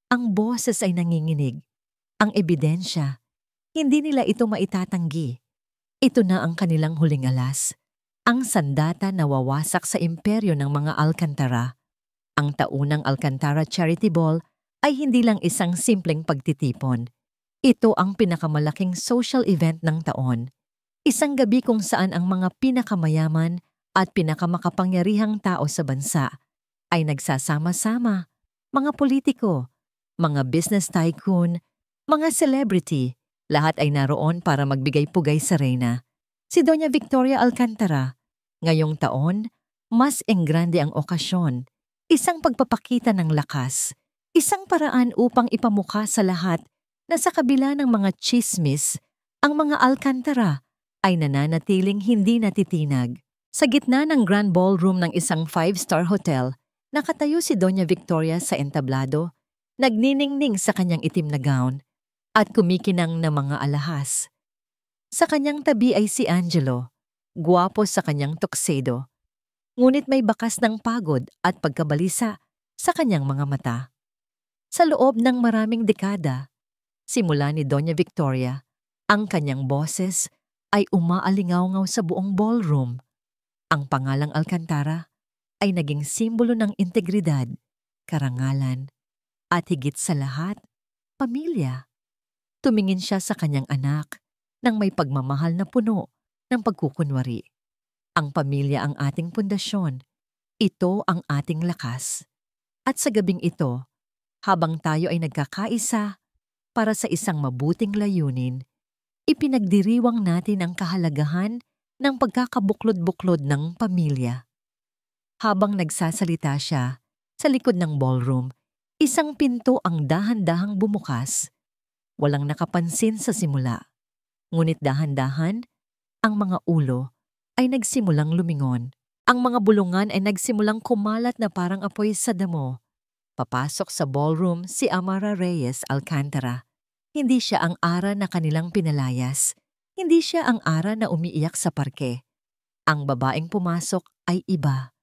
Ang boses ay nanginginig. Ang ebidensya, hindi nila ito maitatanggi. Ito na ang kanilang huling alas. Ang sandata na wawasak sa imperyo ng mga Alcantara. Ang taunang Alcantara Charity Ball ay hindi lang isang simpleng pagtitipon. Ito ang pinakamalaking social event ng taon. Isang gabi kung saan ang mga pinakamayaman at pinakamakapangyarihang tao sa bansa ay nagsasama-sama, mga politiko, mga business tycoon, mga celebrity, lahat ay naroon para magbigay pugay sa reyna. Si Doña Victoria Alcantara, ngayong taon, mas enggrande ang okasyon, isang pagpapakita ng lakas, isang paraan upang ipamukha sa lahat na sa kabila ng mga chismis, ang mga Alcantara ay nananatiling hindi natitinag. Sa gitna ng grand ballroom ng isang 5-star hotel, nakatayo si Doña Victoria sa entablado, nagniningning sa kanyang itim na gown at kumikinang na mga alahas. Sa kanyang tabi ay si Angelo, guwapo sa kanyang tuxedo, ngunit may bakas ng pagod at pagkabalisa sa kanyang mga mata. Sa loob ng maraming dekada, simula ni Doña Victoria, ang kanyang boses ay umaalingaw-ngaw sa buong ballroom. Ang pangalang Alcantara ay naging simbolo ng integridad, karangalan, at higit sa lahat, pamilya. Tumingin siya sa kanyang anak nang may pagmamahal na puno ng pagkukunwari. Ang pamilya ang ating pundasyon. Ito ang ating lakas. At sa gabing ito, habang tayo ay nagkakaisa para sa isang mabuting layunin, ipinagdiriwang natin ang kahalagahan ng pagkakabuklod-buklod ng pamilya. Habang nagsasalita siya, sa likod ng ballroom, isang pinto ang dahan-dahang bumukas. Walang nakapansin sa simula. Ngunit dahan-dahan, ang mga ulo ay nagsimulang lumingon. Ang mga bulungan ay nagsimulang kumalat na parang apoy sa damo. Papasok sa ballroom si Amara Reyes Alcantara. Hindi siya ang Ara na kanilang pinalayas. Hindi siya ang Ara na umiiyak sa parke. Ang babaeng pumasok ay iba.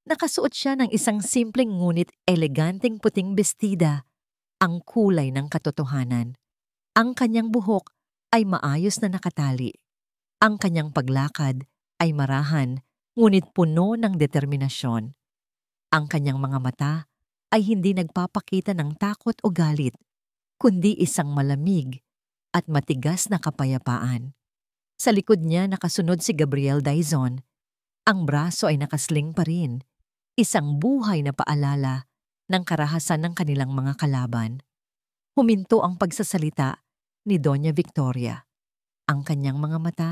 Nakasuot siya ng isang simpleng ngunit eleganteng puting bestida, ang kulay ng katotohanan. Ang kanyang buhok ay maayos na nakatali. Ang kanyang paglakad ay marahan, ngunit puno ng determinasyon. Ang kanyang mga mata ay hindi nagpapakita ng takot o galit, kundi isang malamig at matigas na kapayapaan. Sa likod niya nakasunod si Gabriel Daizon, Ang braso ay nakasling pa rin, isang buhay na paalala ng karahasan ng kanilang mga kalaban. Huminto ang pagsasalita ni Doña Victoria. Ang kanyang mga mata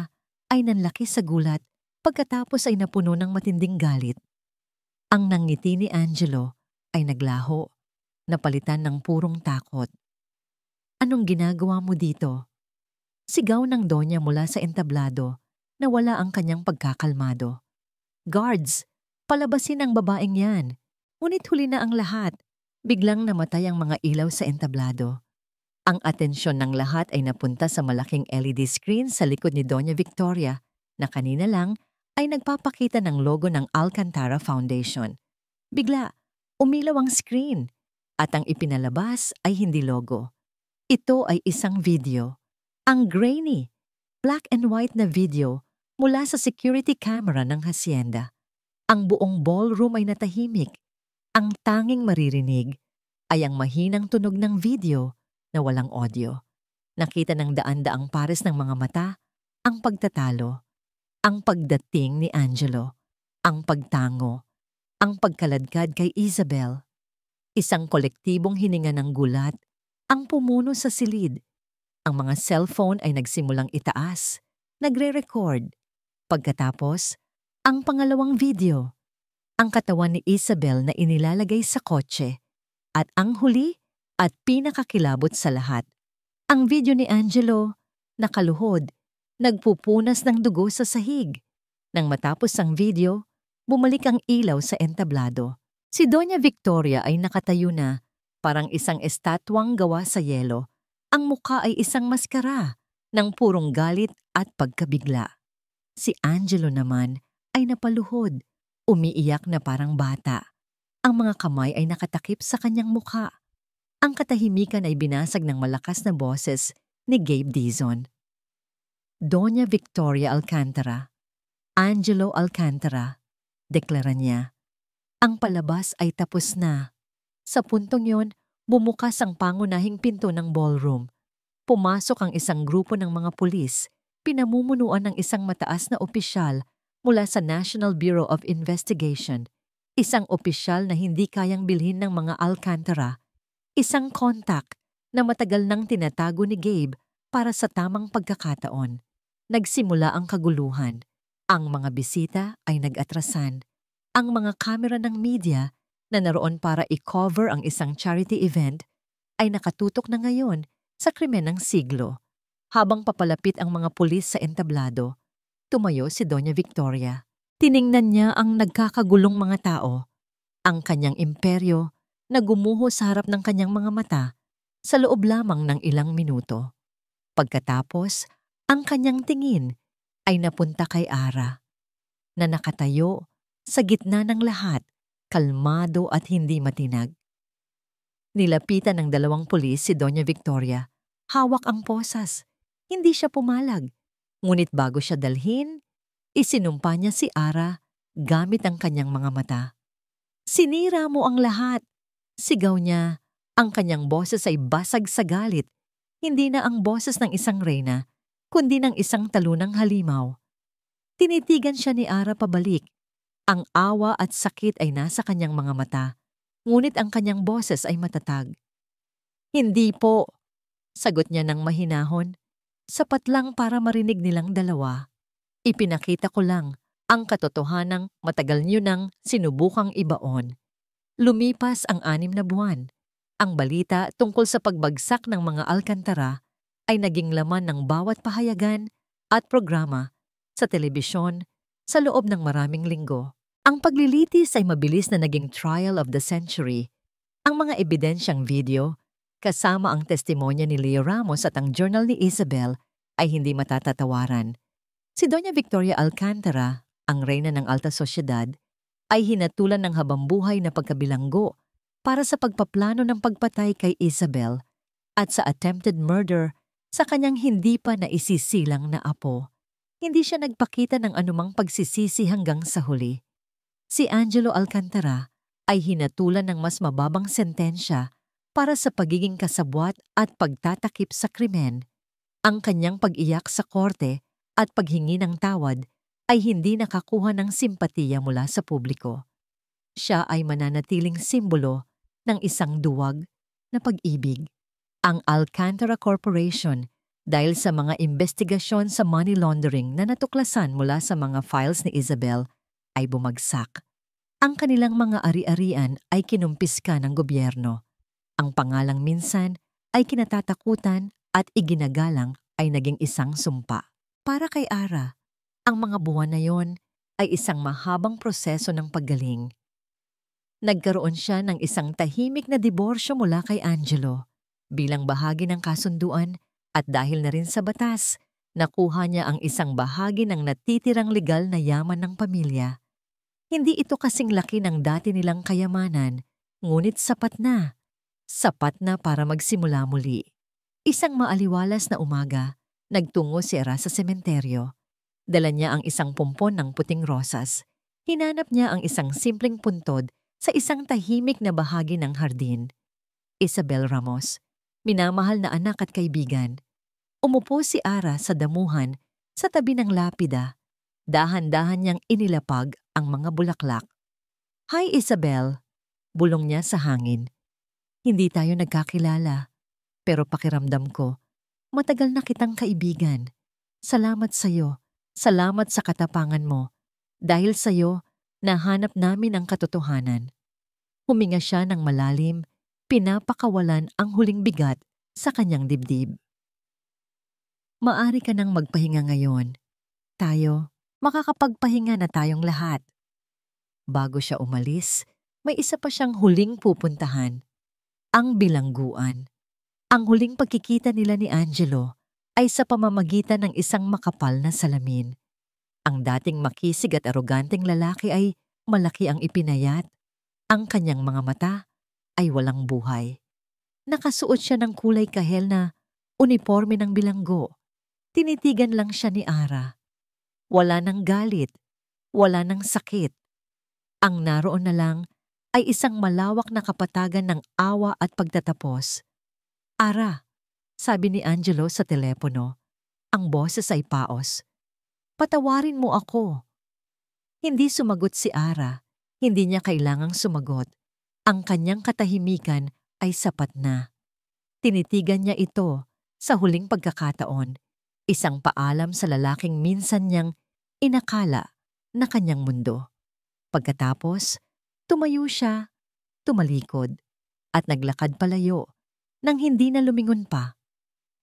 ay nanlaki sa gulat pagkatapos ay napuno ng matinding galit. Ang nangiti ni Angelo ay naglaho, napalitan ng purong takot. "Anong ginagawa mo dito?" Sigaw ng Donya mula sa entablado na wala ang kanyang pagkakalmado. "Guards! Palabasin ang babaeng yan!" Ngunit huli na ang lahat. Biglang namatay ang mga ilaw sa entablado. Ang atensyon ng lahat ay napunta sa malaking LED screen sa likod ni Doña Victoria na kanina lang ay nagpapakita ng logo ng Alcantara Foundation. Bigla, umilaw ang screen at ang ipinalabas ay hindi logo. Ito ay isang video. Ang grainy, black and white na video mula sa security camera ng hacienda. Ang buong ballroom ay natahimik. Ang tanging maririnig ay ang mahinang tunog ng video na walang audio. Nakita ng daan-daang pares ng mga mata ang pagtatalo, ang pagdating ni Angelo, ang pagtango, ang pagkaladkad kay Isabel. Isang kolektibong hininga ng gulat ang pumuno sa silid. Ang mga cellphone ay nagsimulang itaas, nagre-record. Pagkatapos, ang pangalawang video, ang katawan ni Isabel na inilalagay sa kotse. At ang huli at pinakakilabot sa lahat, ang video ni Angelo, nakaluhod, nagpupunas ng dugo sa sahig. Nang matapos ang video, bumalik ang ilaw sa entablado. Si Doña Victoria ay nakatayo na, parang isang estatwang gawa sa yelo. Ang mukha ay isang maskara ng purong galit at pagkabigla. Si Angelo naman ay napaluhod, umiiyak na parang bata. Ang mga kamay ay nakatakip sa kanyang mukha. Ang katahimikan ay binasag ng malakas na boses ni Gabe Dizon. "Doña Victoria Alcantara, Angelo Alcantara," deklara niya. Ang palabas ay tapos na. Sa puntong yon, bumukas ang pangunahing pinto ng ballroom. Pumasok ang isang grupo ng mga pulis, pinamumunuan ng isang mataas na opisyal mula sa National Bureau of Investigation. Isang opisyal na hindi kayang bilhin ng mga Alcantara. Isang kontak na matagal nang tinatago ni Gabe para sa tamang pagkakataon. Nagsimula ang kaguluhan. Ang mga bisita ay nag-atrasan. Ang mga kamera ng media na naroon para i-cover ang isang charity event ay nakatutok na ngayon sa krimen ng siglo. Habang papalapit ang mga pulis sa entablado, tumayo si Doña Victoria. Tiningnan niya ang nagkakagulong mga tao, ang kanyang imperyo na gumuho sa harap ng kanyang mga mata sa loob lamang ng ilang minuto. Pagkatapos, ang kanyang tingin ay napunta kay Ara, na nakatayo sa gitna ng lahat, kalmado at hindi matinag. Nilapitan ng dalawang pulis si Doña Victoria. Hawak ang posas. Hindi siya pumalag. Ngunit bago siya dalhin, isinumpa niya si Ara gamit ang kanyang mga mata. "Sinira mo ang lahat!" Sigaw niya. Ang kanyang boses ay basag sa galit. Hindi na ang boses ng isang reyna, kundi ng isang talunang halimaw. Tinitigan siya ni Ara pabalik. Ang awa at sakit ay nasa kanyang mga mata, ngunit ang kanyang boses ay matatag. "Hindi po," sagot niya ng mahinahon. Sapat lang para marinig nilang dalawa. "Ipinakita ko lang ang katotohanang matagal niyo nang sinubukang ibaon." Lumipas ang 6 na buwan. Ang balita tungkol sa pagbagsak ng mga Alcantara ay naging laman ng bawat pahayagan at programa sa telebisyon sa loob ng maraming linggo. Ang paglilitis ay mabilis na naging trial of the century. Ang mga ebidensyang video, kasama ang testimonya ni Leo Ramos at ang journal ni Isabel, ay hindi matatatawaran. Si Doña Victoria Alcantara, ang reyna ng alta sosyedad, ay hinatulan ng habambuhay na pagkabilanggo para sa pagpaplano ng pagpatay kay Isabel at sa attempted murder sa kanyang hindi pa naisisilang na apo. Hindi siya nagpakita ng anumang pagsisisi hanggang sa huli. Si Angelo Alcantara ay hinatulan ng mas mababang sentensya para sa pagiging kasabwat at pagtatakip sa krimen. Ang kanyang pag-iyak sa korte at paghingi ng tawad ay hindi nakakuha ng simpatiya mula sa publiko. Siya ay mananatiling simbolo ng isang duwag na pag-ibig. Ang Alcantara Corporation, dahil sa mga investigasyon sa money laundering na natuklasan mula sa mga files ni Isabel, ay bumagsak. Ang kanilang mga ari-arian ay kinumpiska ng gobyerno. Ang pangalang minsan ay kinatatakutan at iginagalang ay naging isang sumpa. Para kay Ara, ang mga buwan na yon ay isang mahabang proseso ng paggaling. Nagkaroon siya ng isang tahimik na diborsyo mula kay Angelo bilang bahagi ng kasunduan at dahil na rin sa batas, nakuha niya ang isang bahagi ng natitirang legal na yaman ng pamilya. Hindi ito kasing laki ng dati nilang kayamanan, ngunit sapat na. Sapat na para magsimula muli. Isang maaliwalas na umaga, nagtungo si Ara sa sementeryo. Dala niya ang isang pumpon ng puting rosas. Hinanap niya ang isang simpleng puntod sa isang tahimik na bahagi ng hardin. Isabel Ramos, minamahal na anak at kaibigan. Umupo si Ara sa damuhan sa tabi ng lapida. Dahan-dahan niyang inilapag ang mga bulaklak. "Hi Isabel," bulong niya sa hangin. "Hindi tayo nagkakilala, pero pakiramdam ko, matagal na kitang kaibigan. Salamat sa'yo. Salamat sa katapangan mo. Dahil sa'yo, nahanap namin ang katotohanan." Huminga siya ng malalim, pinapakawalan ang huling bigat sa kanyang dibdib. "Maari ka nang magpahinga ngayon. Tayo, makakapagpahinga na tayong lahat." Bago siya umalis, may isa pa siyang huling pupuntahan. Ang bilangguan. Ang huling pagkikita nila ni Angelo ay sa pamamagitan ng isang makapal na salamin. Ang dating makisig at aroganteng lalaki ay malaki ang ipinayat. Ang kanyang mga mata ay walang buhay. Nakasuot siya ng kulay kahel na uniforme ng bilanggo. Tinitigan lang siya ni Ara. Wala ng galit, wala ng sakit. Ang naroon na lang ay isang malawak na kapatagan ng awa at pagtatapos. "Ara," sabi ni Angelo sa telepono. Ang boses ay paos. "Patawarin mo ako." Hindi sumagot si Ara. Hindi niya kailangang sumagot. Ang kanyang katahimikan ay sapat na. Tinitigan niya ito sa huling pagkakataon. Isang paalam sa lalaking minsan niyang inakala na kanyang mundo. Pagkatapos, tumayo siya, tumalikod, at naglakad palayo nang hindi na lumingon pa.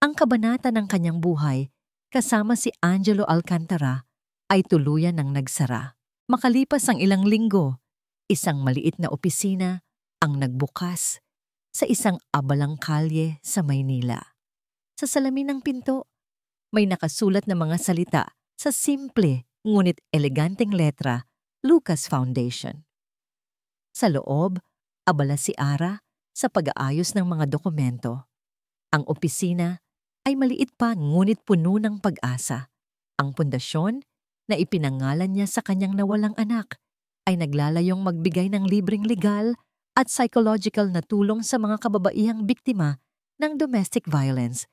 Ang kabanata ng kanyang buhay kasama si Angelo Alcantara ay tuluyan ng nagsara. Makalipas ang ilang linggo, isang maliit na opisina ang nagbukas sa isang abalang kalye sa Maynila. Sa salamin ng pinto, may nakasulat na mga salita sa simple ngunit eleganteng letra, Lucas Foundation. Sa loob, abala si Ara sa pag-aayos ng mga dokumento. Ang opisina ay maliit pa ngunit puno ng pag-asa. Ang pundasyon na ipinangalan niya sa kanyang nawalang anak ay naglalayong magbigay ng libreng legal at psychological na tulong sa mga kababaihang biktima ng domestic violence.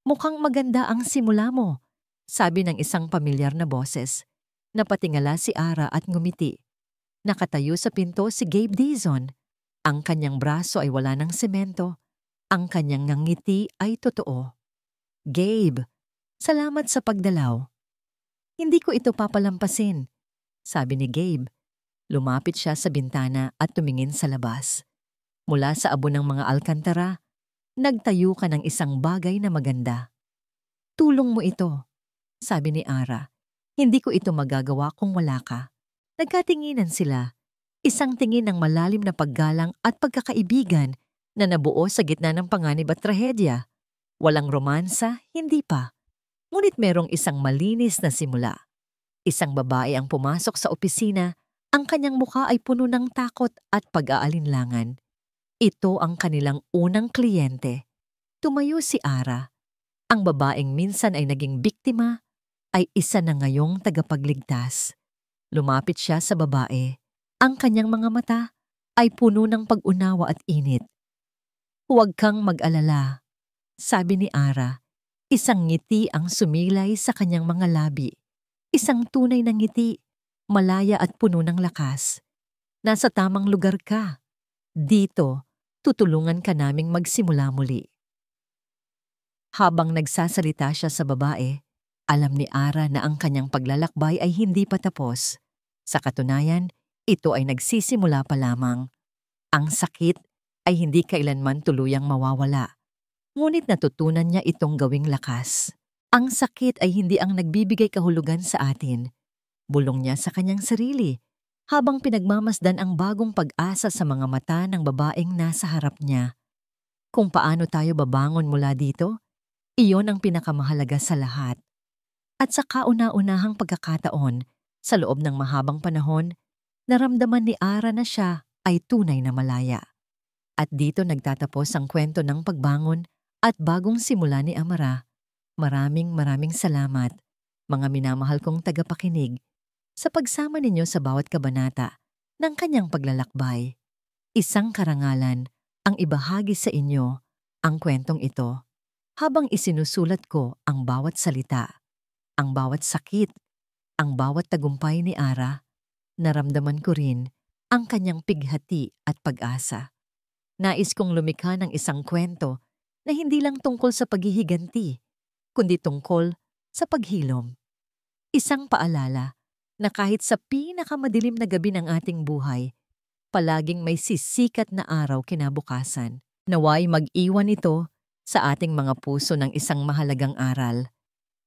"Mukhang maganda ang simula mo," sabi ng isang pamilyar na boses. Napatingala si Ara at ngumiti. Nakatayo sa pinto si Gabe Dizon. Ang kanyang braso ay wala ng semento. Ang kanyang ngiti ay totoo. "Gabe, salamat sa pagdalaw." "Hindi ko ito papalampasin," sabi ni Gabe. Lumapit siya sa bintana at tumingin sa labas. Mula sa abo ng mga Alcantara, nagtayo ka ng isang bagay na maganda. "Tulong mo ito," sabi ni Ara. "Hindi ko ito magagawa kung wala ka." Nagkatinginan sila. Isang tingin ng malalim na paggalang at pagkakaibigan na nabuo sa gitna ng panganib at trahedya. Walang romansa, hindi pa. Ngunit merong isang malinis na simula. Isang babae ang pumasok sa opisina, ang kanyang mukha ay puno ng takot at pag-aalinlangan. Ito ang kanilang unang kliyente. Tumayo si Ara. Ang babaeng minsan ay naging biktima, ay isa na ngayong tagapagligtas. Lumapit siya sa babae. Ang kanyang mga mata ay puno ng pag-unawa at init. "Huwag kang mag-alala," sabi ni Ara. Isang ngiti ang sumilay sa kanyang mga labi. Isang tunay na ngiti, malaya at puno ng lakas. Nasa tamang lugar ka. Dito, tutulungan ka naming magsimula muli. Habang nagsasalita siya sa babae, alam ni Ara na ang kanyang paglalakbay ay hindi pa tapos. Sa katunayan, ito ay nagsisimula pa lamang. Ang sakit ay hindi kailanman tuluyang mawawala. Ngunit natutunan niya itong gawing lakas. Ang sakit ay hindi ang nagbibigay kahulugan sa atin. Bulong niya sa kanyang sarili, habang pinagmamasdan ang bagong pag-asa sa mga mata ng babaeng nasa harap niya. Kung paano tayo babangon mula dito, iyon ang pinakamahalaga sa lahat. At sa kauna-unahang pagkakataon, sa loob ng mahabang panahon, naramdaman ni Ara na siya ay tunay na malaya. At dito nagtatapos ang kwento ng pagbangon at bagong simula ni Amara. Maraming salamat, mga minamahal kong tagapakinig, sa pagsama ninyo sa bawat kabanata ng kanyang paglalakbay. Isang karangalan ang ibahagi sa inyo ang kwentong ito habang isinusulat ko ang bawat salita, ang bawat sakit, ang bawat tagumpay ni Ara. Naramdaman ko rin ang kanyang pighati at pag-asa. Nais kong lumikha ng isang kwento na hindi lang tungkol sa paghihiganti, kundi tungkol sa paghilom. Isang paalala na kahit sa pinakamadilim na gabi ng ating buhay, palaging may sisikat na araw kinabukasan. Naway mag-iwan ito sa ating mga puso ng isang mahalagang aral,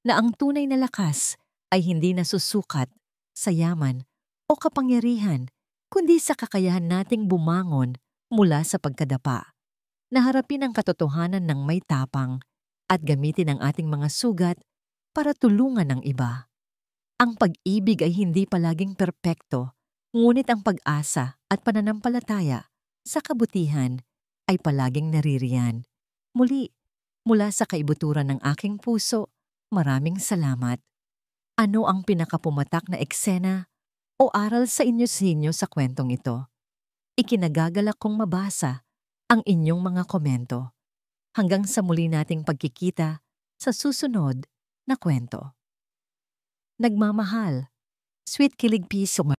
na ang tunay na lakas ay hindi nasusukat sa yaman o kapangyarihan, kundi sa kakayahan nating bumangon mula sa pagkadapa, na harapin ang katotohanan ng may tapang at gamitin ang ating mga sugat para tulungan ang iba. Ang pag-ibig ay hindi palaging perpekto, ngunit ang pag-asa at pananampalataya sa kabutihan ay palaging naririyan. Muli, mula sa kaibuturan ng aking puso, maraming salamat. Ano ang pinakapumatak na eksena o aral sa inyo sa kwentong ito? Ikinagagalak kong mabasa ang inyong mga komento. Hanggang sa muli nating pagkikita sa susunod na kwento. Nagmamahal, Sweet Kilig Piso.